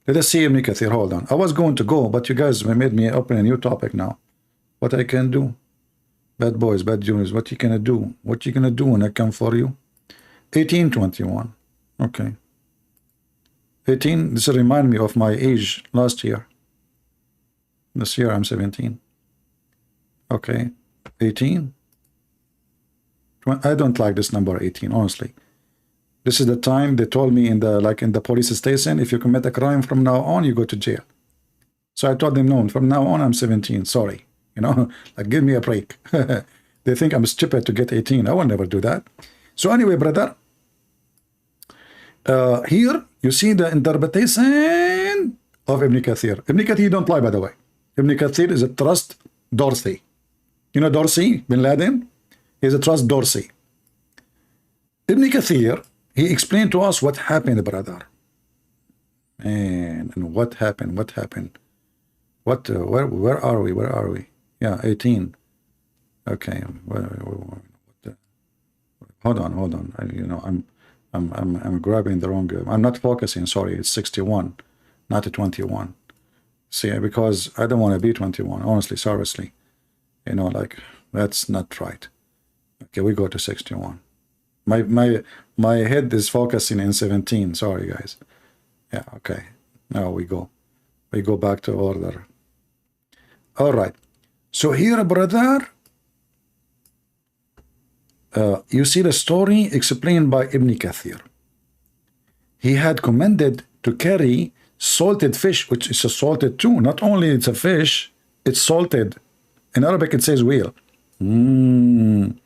Let us see Ibn Kathir. Hold on. I was going to go, but you guys made me open a new topic now. What I can do? Bad boys, bad juniors. What you gonna do? What you gonna do when I come for you? 1821. Okay. 18. This remind me of my age last year. This year I'm 17. Okay. 18. I don't like this number 18, honestly. This is the time they told me in the police station, if you commit a crime from now on, you go to jail. So I told them, no, from now on I'm 17. Sorry. You know, like, give me a break. They think I'm stupid to get 18. I will never do that. So anyway, brother, here you see the interpretation of Ibn Kathir. Ibn Kathir don't lie, by the way. Ibn Kathir is a trust Dorsey. You know Dorsey, Bin Laden? He's a trust Dorsey. Ibn Kathir, he explained to us what happened, brother. And what happened? What happened? What? Where are we? Where are we? Yeah, 18. Okay. Hold on. You know, I'm grabbing the wrong. I'm not focusing. Sorry, it's 61, not a 21. See, because I don't want to be 21. Honestly, seriously, you know, like, that's not right. Okay, we go to 61. My head is focusing in 17. Sorry, guys. Yeah. Okay. Now we go back to order. All right. So here, brother, you see the story explained by Ibn Kathir. He had commanded to carry salted fish, which is a salted too. Not only it's a fish, it's salted. In Arabic, it says whale. And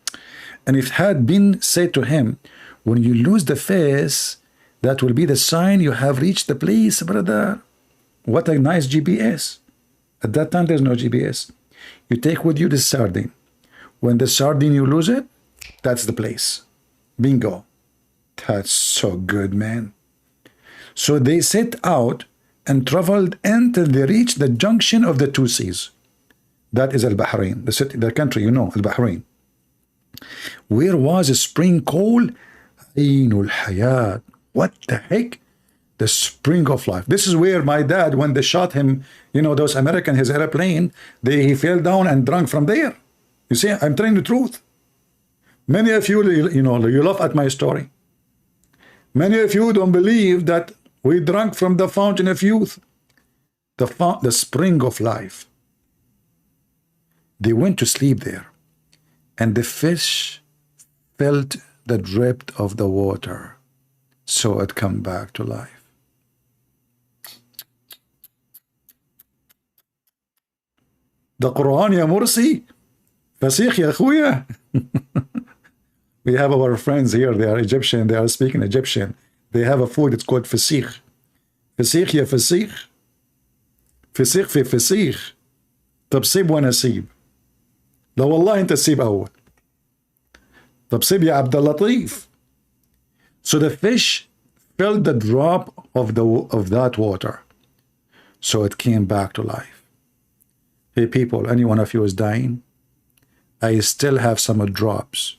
it had been said to him, when you lose the fish, that will be the sign you have reached the place, brother. What a nice GPS. At that time, there's no GPS. You take with you the sardine. When the sardine, you lose it, that's the place. Bingo. That's so good, man. So they set out and traveled until they reached the junction of the two seas. That is Al-Bahrain, the city, the country, you know, Al-Bahrain. Where was a spring called Ainul Hayat. What the heck? The spring of life. This is where my dad, when they shot him, you know, those American, his airplane, he fell down and drank from there. You see, I'm telling the truth. Many of you, you know, you laugh at my story. Many of you don't believe that we drank from the fountain of youth, the spring of life. They went to sleep there, and the fish felt the drip of the water, so it come back to life. The Quran, ya Mursi, Fasih ya Khuya. We have our friends here, they are Egyptian, they are speaking Egyptian. They have a food, it's called Fasih. Fasih ya Fasih. Fasih fi Fasih. طب سيب وانا سيب. لا والله انت سيب اول. طب سيب يا عبد اللطيف. So the fish felt the drop of that water. so it came back to life. Hey people, any one of you is dying? I still have some drops.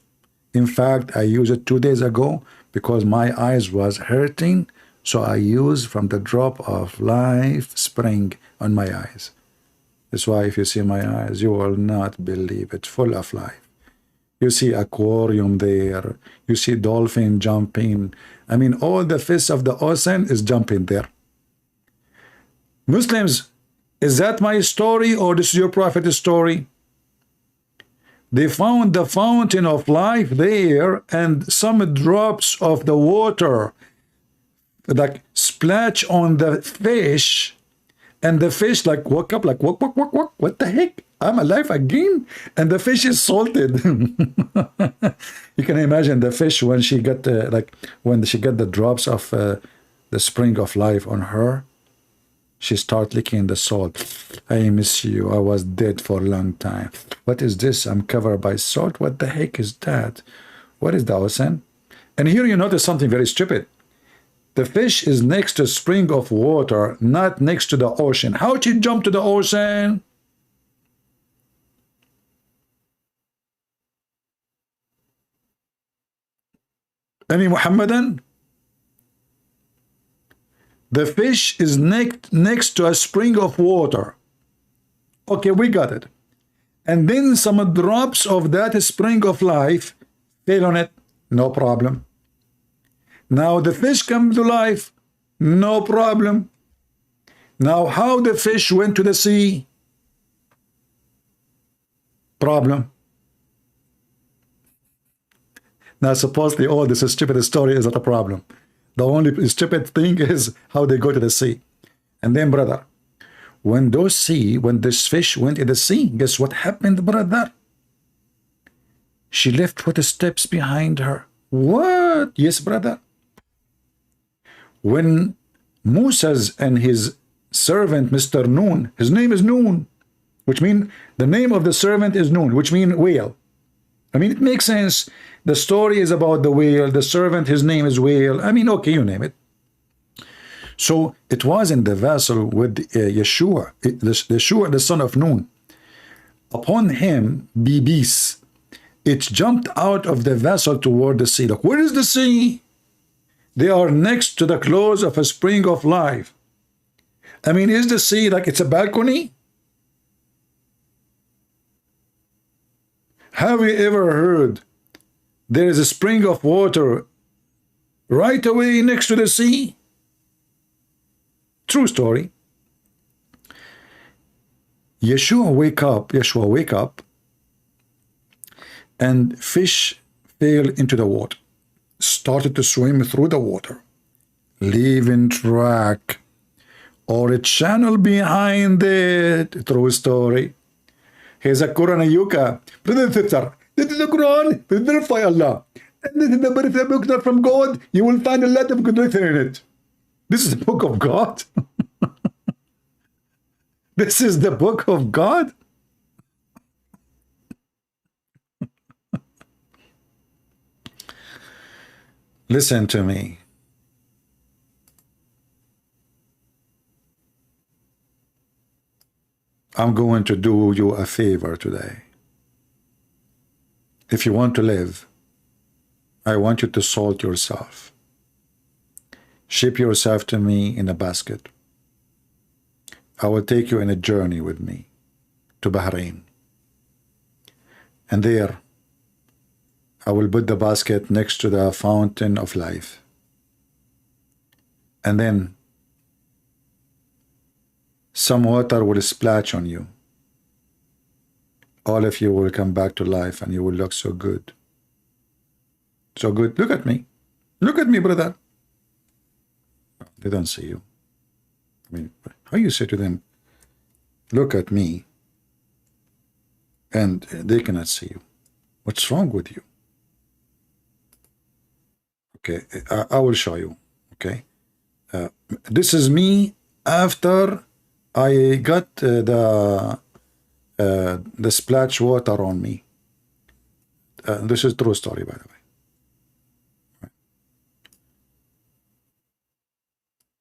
In fact, I used it 2 days ago because my eyes was hurting, so I used from the drop of life spring on my eyes. That's why if you see my eyes, you will not believe it, full of life. You see aquarium there, you see dolphin jumping. I mean, all the fish of the ocean is jumping there. Muslims, is that my story or this is your prophet's story? They found the fountain of life there and some drops of the water like splash on the fish, and the fish like woke up like what the heck? I'm alive again, and the fish is salted. You can imagine the fish when she got when she got the drops of the spring of life on her, she start licking the salt. I miss you. I was dead for a long time. What is this? I'm covered by salt. What the heck is that? What is the ocean? And here you notice something very stupid. The fish is next to a spring of water, not next to the ocean. How did you jump to the ocean? Any Muhammadan? The fish is next to a spring of water. Okay, we got it. And then some drops of that spring of life fell on it. No problem. Now the fish come to life. No problem. Now how the fish went to the sea? Problem. Now supposedly all this stupid story is not a problem. The only stupid thing is how they go to the sea. And then, brother, when this fish went in the sea, guess what happened, brother? She left footsteps behind her. What? Yes, brother. When Moses and his servant, Mr. Noon, his name is Noon, which means the name of the servant is Noon, which means whale. I mean, it makes sense. The story is about the whale. The servant, his name is whale. I mean, okay, you name it. So it was in the vessel with Yeshua, Yeshua, the son of Nun. Upon him, bees. It jumped out of the vessel toward the sea. Look, where is the sea? They are next to the close of a spring of life. I mean, is the sea like it's a balcony? Have you ever heard there is a spring of water right away next to the sea? True story. Yeshua wake up, and fish fell into the water, started to swim through the water, leaving track or a channel behind it. True story. Here's a Quran Yuka. Brother sister, this is the Quran. Verify Allah. And this is the book that from God. You will find a lot of goodness in it. This is the book of God. This is the book of God. Listen to me. I'm going to do you a favor today. If you want to live, I want you to salt yourself. Ship yourself to me in a basket. I will take you in a journey with me to Bahrain. And there, I will put the basket next to the fountain of life. And then some water will splash on you. All of you will come back to life and you will look so good. So good. Look at me. Look at me, brother. They don't see you. I mean, how you say to them, look at me, and they cannot see you? What's wrong with you? Okay, I will show you. Okay, this is me after I got the splash water on me. This is true story, by the way.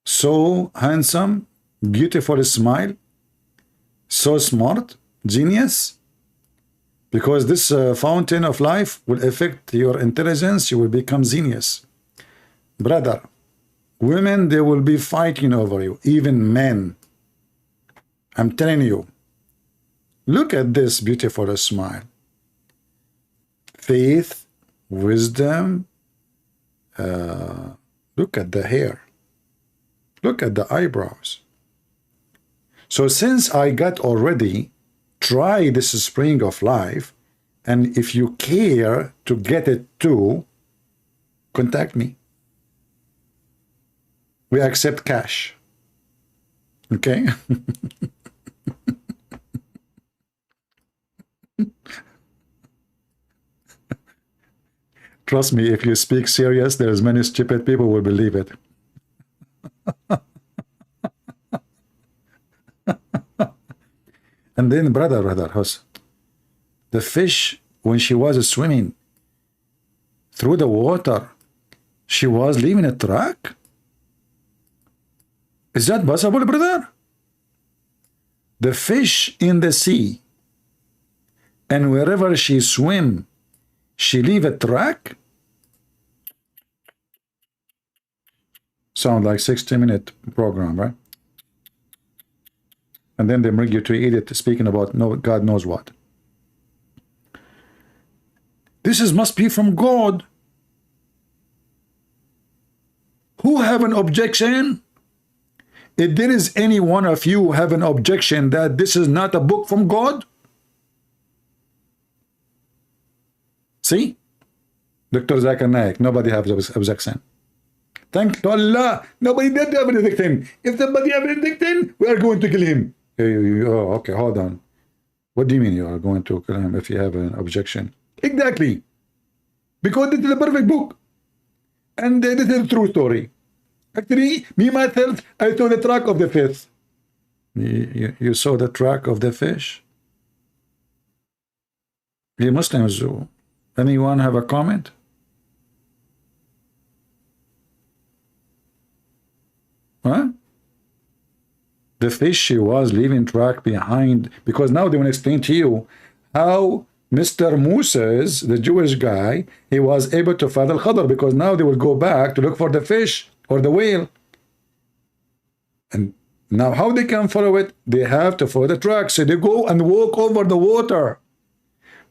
So handsome, beautiful smile, so smart, genius, because this fountain of life will affect your intelligence. You will become genius. Brother, women, they will be fighting over you, even men. I'm telling you. Look at this beautiful smile. Faith, wisdom. Look at the hair. Look at the eyebrows. So since I got already, try this spring of life, and if you care to get it too, contact me. We accept cash. Okay? Trust me, if you speak serious, there's many stupid people will believe it. And then, brother, the fish, when she was swimming through the water, she was leaving a track? Is that possible, brother? The fish in the sea, and wherever she swim, she leave a track? Sound like 60-minute program, right? And then they bring you to eat it, speaking about God knows what. This must be from God. Who have an objection? If there is any one of you who have an objection that this is not a book from God, see? Dr. Zakir Naik, nobody has objection. Thank Allah, nobody did have an objection. If somebody have an objection, we are going to kill him. Oh, okay, hold on. What do you mean you are going to kill him if you have an objection? Exactly. Because this is a perfect book. And this is a true story. Actually, me myself, I saw the track of the fish. You saw the track of the fish? You Muslims, anyone have a comment? Huh? The fish, she was leaving track behind, because now they want to explain to you how Mr. Moses, the Jewish guy, he was able to follow Al-Khadr, because now they will go back to look for the fish or the whale. And now how they can follow it? They have to follow the track. So they go and walk over the water.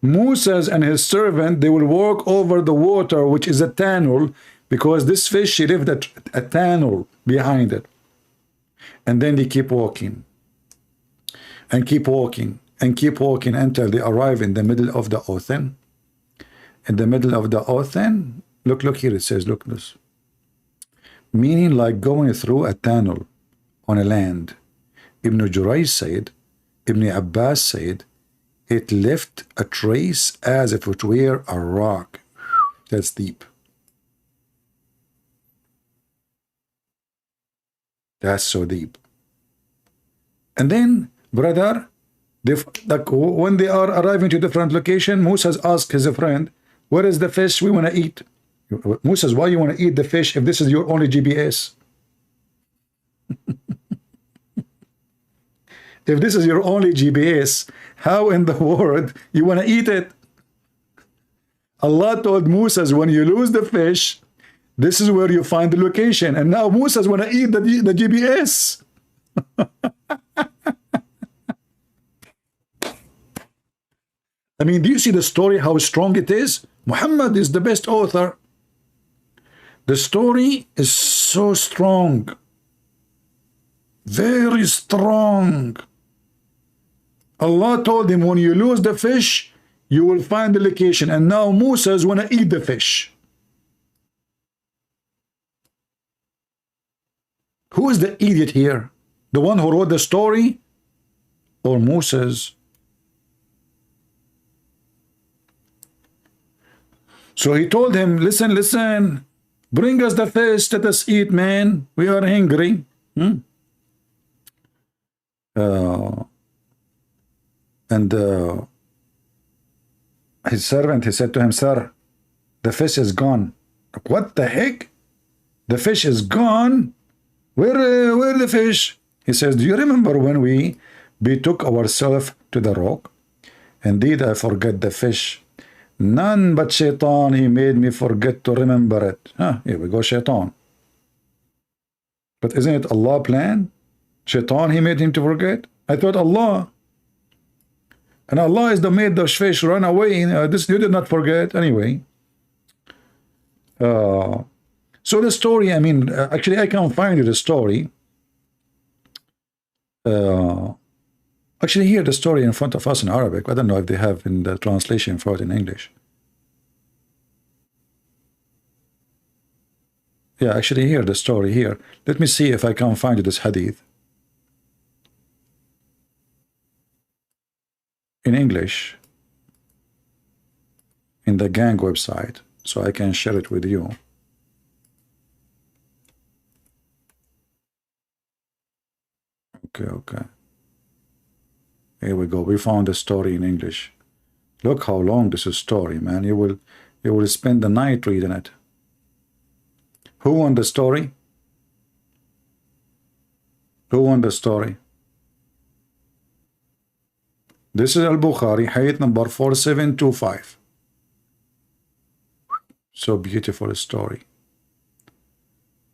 Moses and his servant, they will walk over the water, which is a tunnel, because this fish, she left a tunnel behind it. And then they keep walking and keep walking and keep walking until they arrive in the middle of the ocean. In the middle of the ocean, look here, it says, look this. Meaning like going through a tunnel on a land. Ibn Jurayj said, Ibn Abbas said, it left a trace as if it were a rock. That's deep. That's so deep. And then, brother, when they are arriving to different location, Moses asked his friend, where is the fish we want to eat? Moses, why you want to eat the fish if this is your only GPS? If this is your only GPS, how in the world you want to eat it? Allah told Moses, when you lose the fish, this is where you find the location. And now Moses want to eat the GPS. I mean, do you see the story, how strong it is? Muhammad is the best author. The story is so strong. Very strong. Allah told him, when you lose the fish, you will find the location. And now Moses want to eat the fish. Who is the idiot here? The one who wrote the story or Moses? So he told him, listen, listen, bring us the fish, let us eat, man. We are hungry. His servant, he said to him, sir, the fish is gone. What the heck? The fish is gone? Where the fish? He says, do you remember when we betook ourselves to the rock? Indeed, I forget the fish. None but Shaitan, he made me forget to remember it. Here we go, Shaitan. But isn't it Allah plan? Shaitan, he made him to forget? I thought Allah. And Allah is the made the fish run away. This you did not forget. Anyway. So the story, I mean, actually I can't find you the story. Actually here the story in front of us in Arabic. I don't know if they have in the translation for it in English. Yeah, actually here the story here. Let me see if I can find you this hadith in English in the gang website, so I can share it with you. Okay. Here we go. We found the story in English. Look how long this is story, man. You will spend the night reading it. Who won the story? Who won the story? This is Al-Bukhari, hadith number 4725. So beautiful story.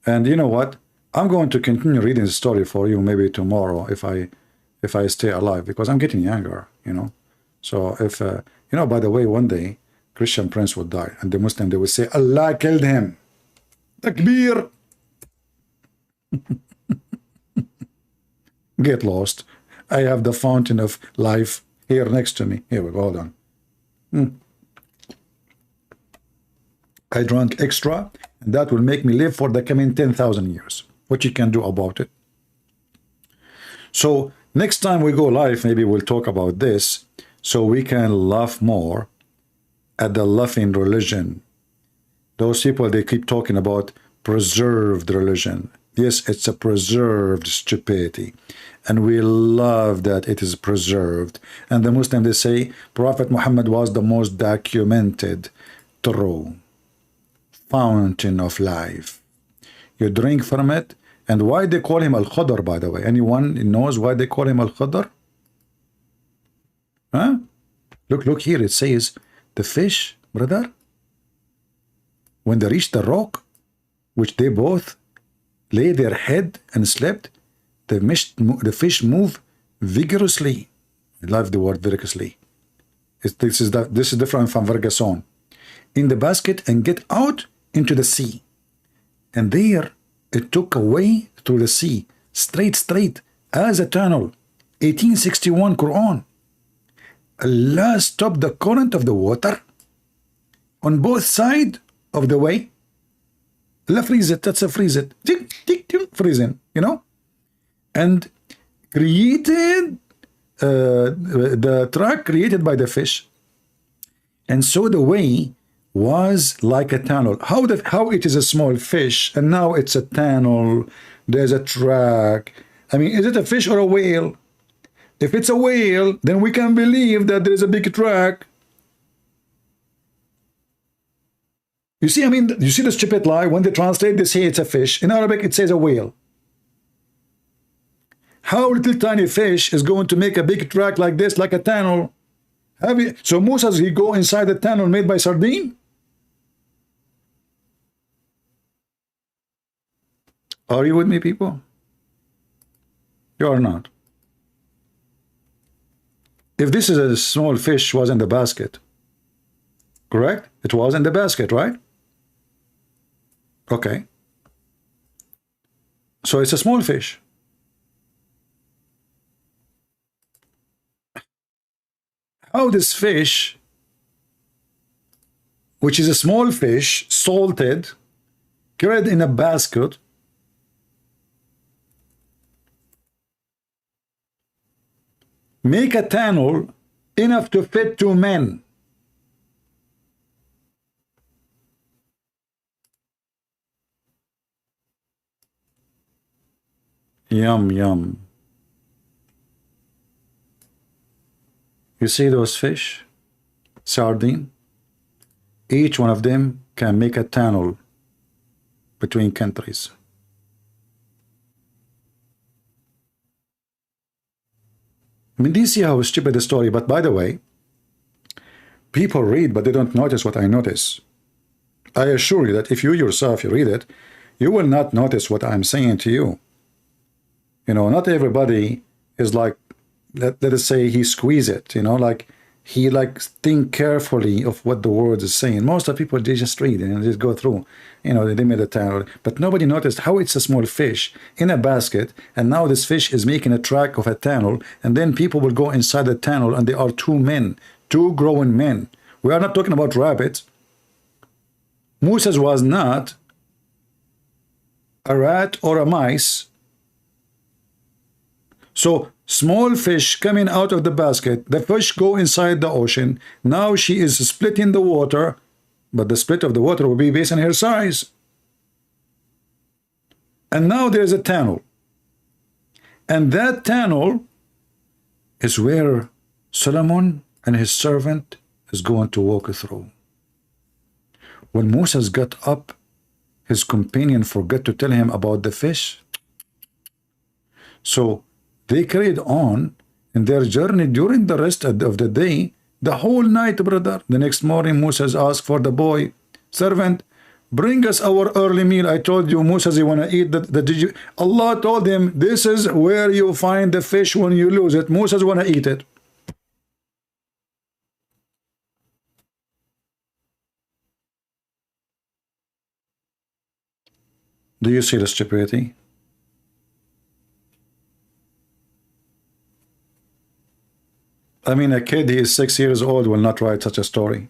And you know what? I'm going to continue reading the story for you maybe tomorrow if I stay alive, because I'm getting younger, you know. So if you know, by the way, one day Christian prince would die and the Muslim, they would say Allah killed him. Takbir. Get lost. I have the fountain of life here next to me. Here we go. Hold on. I drank extra, and that will make me live for the coming 10,000 years. What you can do about it? So next time we go live, maybe we'll talk about this, so we can laugh more at the laughing religion. Those people, they keep talking about preserved religion. Yes, it's a preserved stupidity. And we love that it is preserved. And the Muslim, they say, Prophet Muhammad was the most documented, true fountain of life. You drink from it. And why they call him Al-Khadr, by the way? Anyone knows why they call him Al-Khadr? Huh? Look here. It says, the fish, brother, when they reached the rock, which they both lay their head and slept, the fish moved vigorously. I love the word vigorously. This is different from vergason. In the basket and get out into the sea. And there it took a way through the sea, straight, as a tunnel. 1861 Quran. Allah stopped the current of the water on both sides of the way. Allah freeze it, that's a freeze it. Tick, tick, tick, freezing, you know? And created the track created by the fish. And so the way was like a tunnel. How it is a small fish and now it's a tunnel, there's a track. I mean, is it a fish or a whale? If it's a whale, then we can believe that there is a big track. You see, I mean, you see the stupid lie? When they translate, they say it's a fish. In Arabic, it says a whale. How little tiny fish is going to make a big track like this, like a tunnel? So Musa, he go inside the tunnel made by sardine? Are you with me, people? You are not. If this is a small fish was in the basket, correct? It was in the basket, right? Okay. So it's a small fish. How this fish, which is a small fish, salted, carried in a basket, make a tunnel enough to fit 2 men? Yum, yum. You see those fish? Sardine? Each one of them can make a tunnel between countries. I mean, do you see how stupid the story? But by the way, people read, but they don't notice what I notice. I assure you that if you yourself, you read it, you will not notice what I'm saying to you. You know, not everybody is like, let us say he squeeze it, you know, like he like think carefully of what the words is saying. Most of people, they just read and just go through, you know, they made a tunnel, but nobody noticed how it's a small fish in a basket, and now this fish is making a track of a tunnel, and then people will go inside the tunnel, and there are two men, two grown men. We are not talking about rabbits. Moses was not a rat or a mice. So small fish coming out of the basket, the fish go inside the ocean. Now she is splitting the water, but the split of the water will be based on her size. And now there's a tunnel. And that tunnel is where Solomon and his servant is going to walk through. When Moses got up, his companion forgot to tell him about the fish. So they carried on in their journey during the rest of the day, the whole night, brother. The next morning, Moses asked for the boy, servant, bring us our early meal. I told you, Moses, you want to eat the Allah told him, this is where you find the fish when you lose it. Moses want to eat it. Do you see the stupidity? I mean, a kid, he is 6 years old, will not write such a story.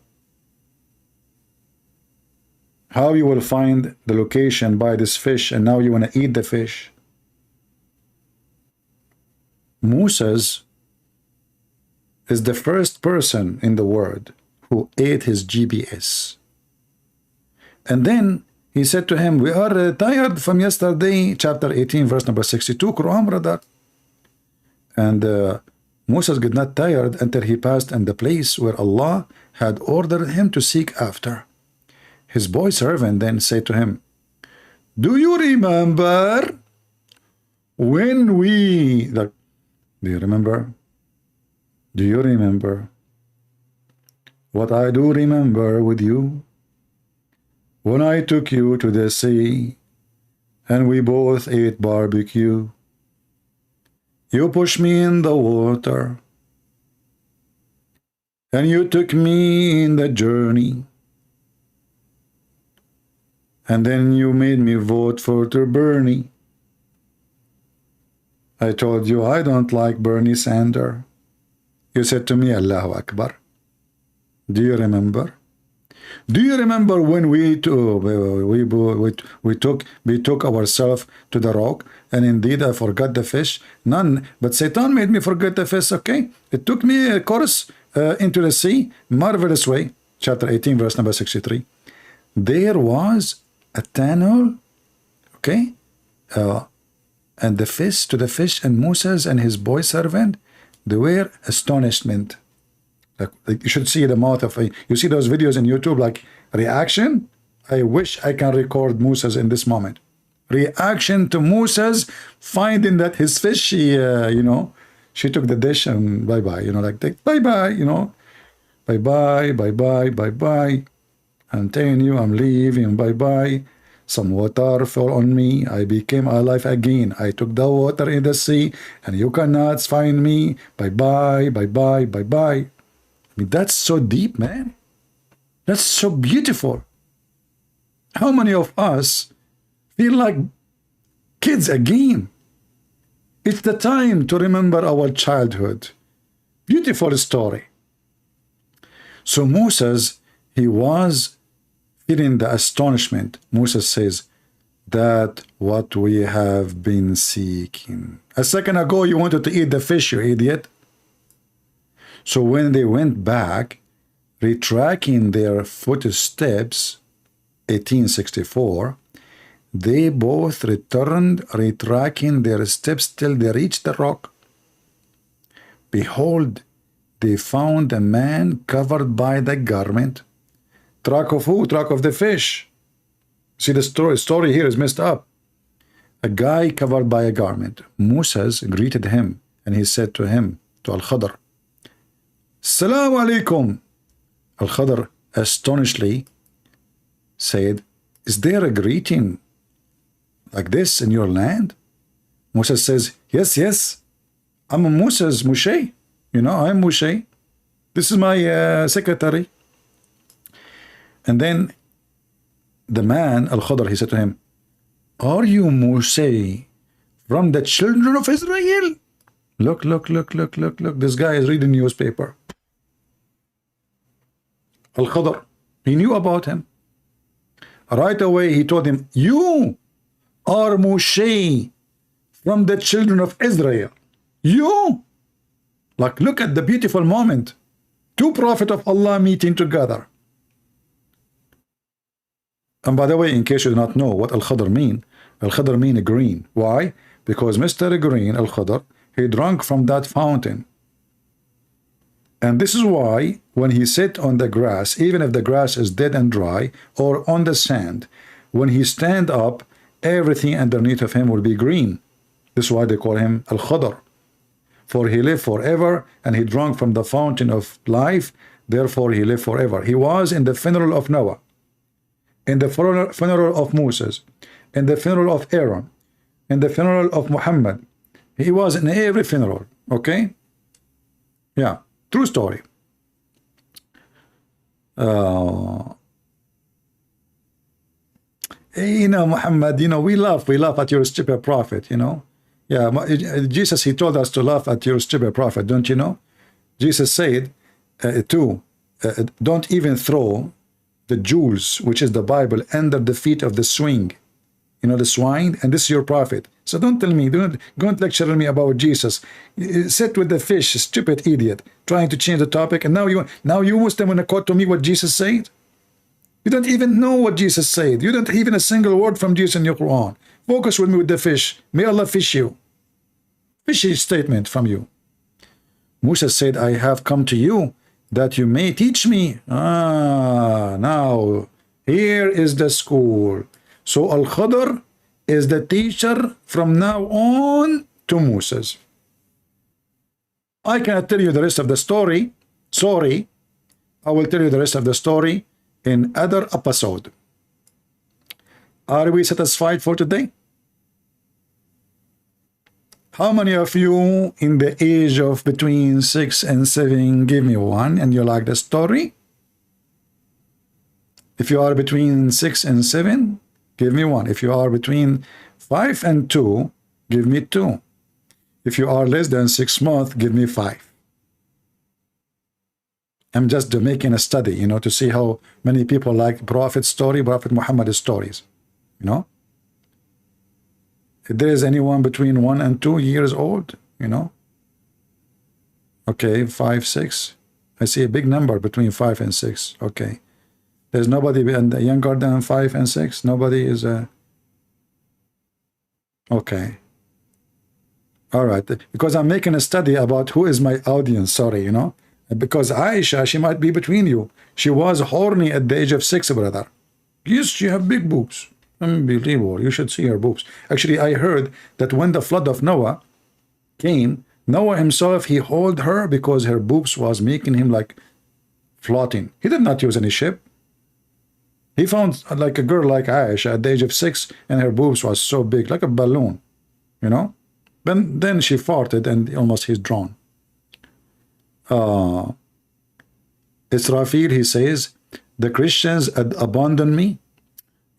How you will find the location by this fish, and now you want to eat the fish? Moses is the first person in the world who ate his GPS. And then he said to him, we are tired from yesterday, chapter 18, verse number 62, Quran, brother. And Moses got not tired until he passed in the place where Allah had ordered him to seek after. His boy servant then said to him, do you remember when we... do you remember? Do you remember what I do remember with you? When I took you to the sea, and we both ate barbecue, you pushed me in the water, and you took me in the journey, and then you made me vote for Bernie. I told you I don't like Bernie Sanders. You said to me, Allahu Akbar. Do you remember? Do you remember when we took ourselves to the rock, and indeed I forgot the fish? None, but Satan made me forget the fish. Okay, it took me a course into the sea, marvelous way. Chapter 18, verse number 63. There was a tunnel, okay, and the fish to the fish, and Moses and his boy servant, they were astonishment. Like you should see the mouth of you see those videos in YouTube, like reaction. I wish I can record Moses in this moment. Reaction to Moses finding that his fish, she she took the dish and bye-bye, like bye-bye, bye-bye, bye-bye, bye-bye. I'm telling you, I'm leaving, bye-bye. Some water fell on me. I became alive again. I took the water in the sea, and you cannot find me. Bye-bye, bye-bye, bye-bye. I mean, that's so deep, man. That's so beautiful. How many of us feel like kids again? It's the time to remember our childhood. Beautiful story. So Moses, he was feeling the astonishment. Moses says, that what we have been seeking. A second ago, you wanted to eat the fish, you idiot. So when they went back, retracing their footsteps, 1864, they both returned, retracing their steps till they reached the rock. Behold, they found a man covered by the garment. Track of who? Track of the fish. See, the story here is messed up. A guy covered by a garment. Moses greeted him, and he said to him, to Al-Khadr. Assalamu alaikum. Al-Khadr astonishedly said, is there a greeting like this in your land? Moses says, yes, yes, I'm Moses, Moshe. You know, I'm Moshe. This is my secretary. And then the man, Al-Khadr, he said to him, are you Moshe from the children of Israel? Look, look, look, look, look, look. This guy is reading newspaper. Al-Khadr, he knew about him. Right away, he told him, you are Moshe from the children of Israel. You? Like, look at the beautiful moment. Two prophets of Allah meeting together. And by the way, in case you do not know what Al-Khadr mean green. Why? Because Mr. Green, Al-Khadr, he drank from that fountain. And this is why when he sit on the grass, even if the grass is dead and dry, or on the sand, when he stand up, everything underneath of him will be green. This is why they call him Al-Khadr. For he lived forever, and he drank from the fountain of life, therefore he lived forever. He was in the funeral of Noah, in the funeral of Moses, in the funeral of Aaron, in the funeral of Muhammad. He was in every funeral, okay? Yeah, true story. You know, Muhammad, you know, we laugh at your stupid prophet, you know. Yeah, Jesus, he told us to laugh at your stupid prophet, don't you know? Jesus said, don't even throw the jewels, which is the Bible, under the feet of the swine. You know, the swine, and this is your prophet. So don't tell me, don't lecture me about Jesus. Sit with the fish, stupid idiot, trying to change the topic, and now you Muslim want to quote to me what Jesus said? You don't even know what Jesus said. You don't even a single word from Jesus in your Quran. Focus with me with the fish. May Allah fish you. Fishy statement from you. Musa said, I have come to you that you may teach me. Now, here is the school. So Al-Khadr is the teacher from now on to Moses. I cannot tell you the rest of the story. Sorry. I will tell you the rest of the story in other episode. Are we satisfied for today? How many of you in the age of between 6 and 7 give me one and you like the story? If you are between 6 and 7, give me one. If you are between 5 and 2, give me 2. If you are less than 6 months, give me 5. I'm just making a study, you know, to see how many people like Prophet story, Prophet Muhammad's stories, you know. If there is anyone between 1 and 2 years old, you know. Okay, 5, 6. I see a big number between 5 and 6. Okay. There's nobody younger than 5 and 6. Nobody is okay. All right. Because I'm making a study about who is my audience. Sorry, you know. Because Aisha, she might be between you. She was horny at the age of 6, brother. Yes, she have big boobs. Unbelievable. You should see her boobs. Actually, I heard that when the flood of Noah came, Noah himself, he hauled her because her boobs was making him like floating. He did not use any ship. He found like a girl like Aisha at the age of 6, and her boobs was so big, like a balloon, you know. Then she farted and almost he's drowned. Israfil, he says, the Christians abandon me.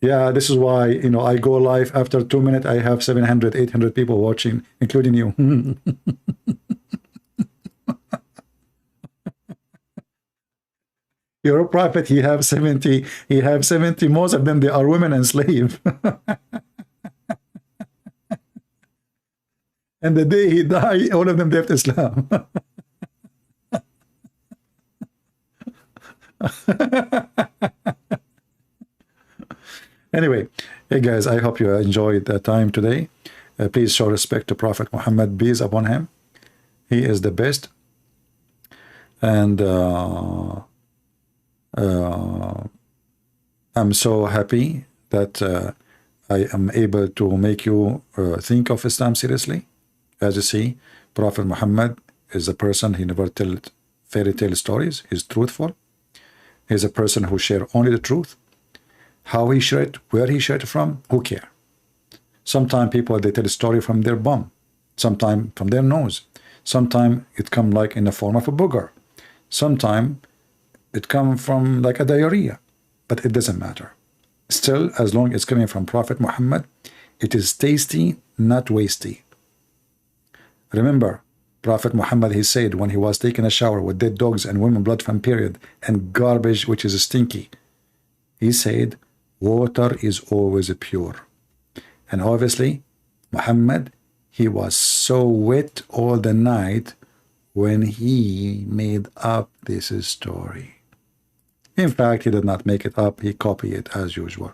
Yeah, this is why, you know, I go live after 2 minutes. I have 700, 800 people watching, including you. You're a prophet. He have 70. He have 70. Most of them, they are women and slave. And the day he died, all of them left Islam. Anyway, hey guys, I hope you enjoyed the time today. Please show respect to Prophet Muhammad, peace upon him. He is the best. And I'm so happy that I am able to make you think of Islam seriously. As you see, Prophet Muhammad is a person he never tell fairy tale stories. He's truthful. He's a person who share only the truth. How he share it, where he share it from, who care? Sometimes people, they tell a story from their bum, sometimes from their nose, sometimes it come like in the form of a booger, sometimes it come from like a diarrhea, but it doesn't matter. Still, as long as it's coming from Prophet Muhammad, it is tasty, not wasty. Remember, Prophet Muhammad, he said when he was taking a shower with dead dogs and women blood from period and garbage which is stinky, he said, water is always pure. And obviously, Muhammad, he was so wet all the night when he made up this story. In fact, he did not make it up. He copied it as usual.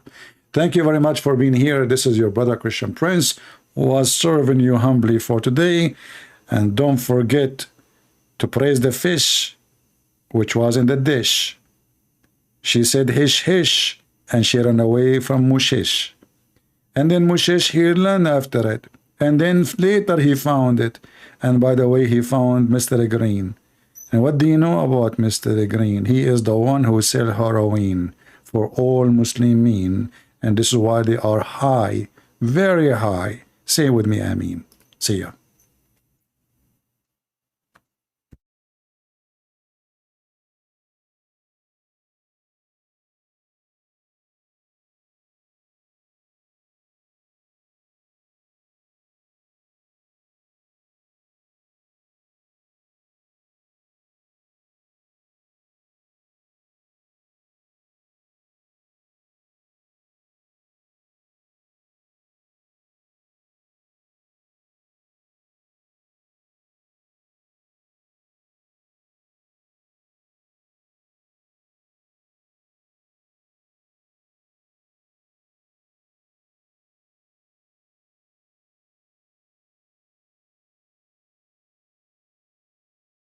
Thank you very much for being here. This is your brother Christian Prince, who was serving you humbly for today. And don't forget to praise the fish which was in the dish. She said, hish, hish, and she ran away from Mushish. And then Mushish, he ran after it. And then later he found it. And by the way, he found Mr. Green. And what do you know about Mr. Green? He is the one who sells heroin for all Muslimin. And this is why they are high, very high. Say it with me, Ameen. See ya.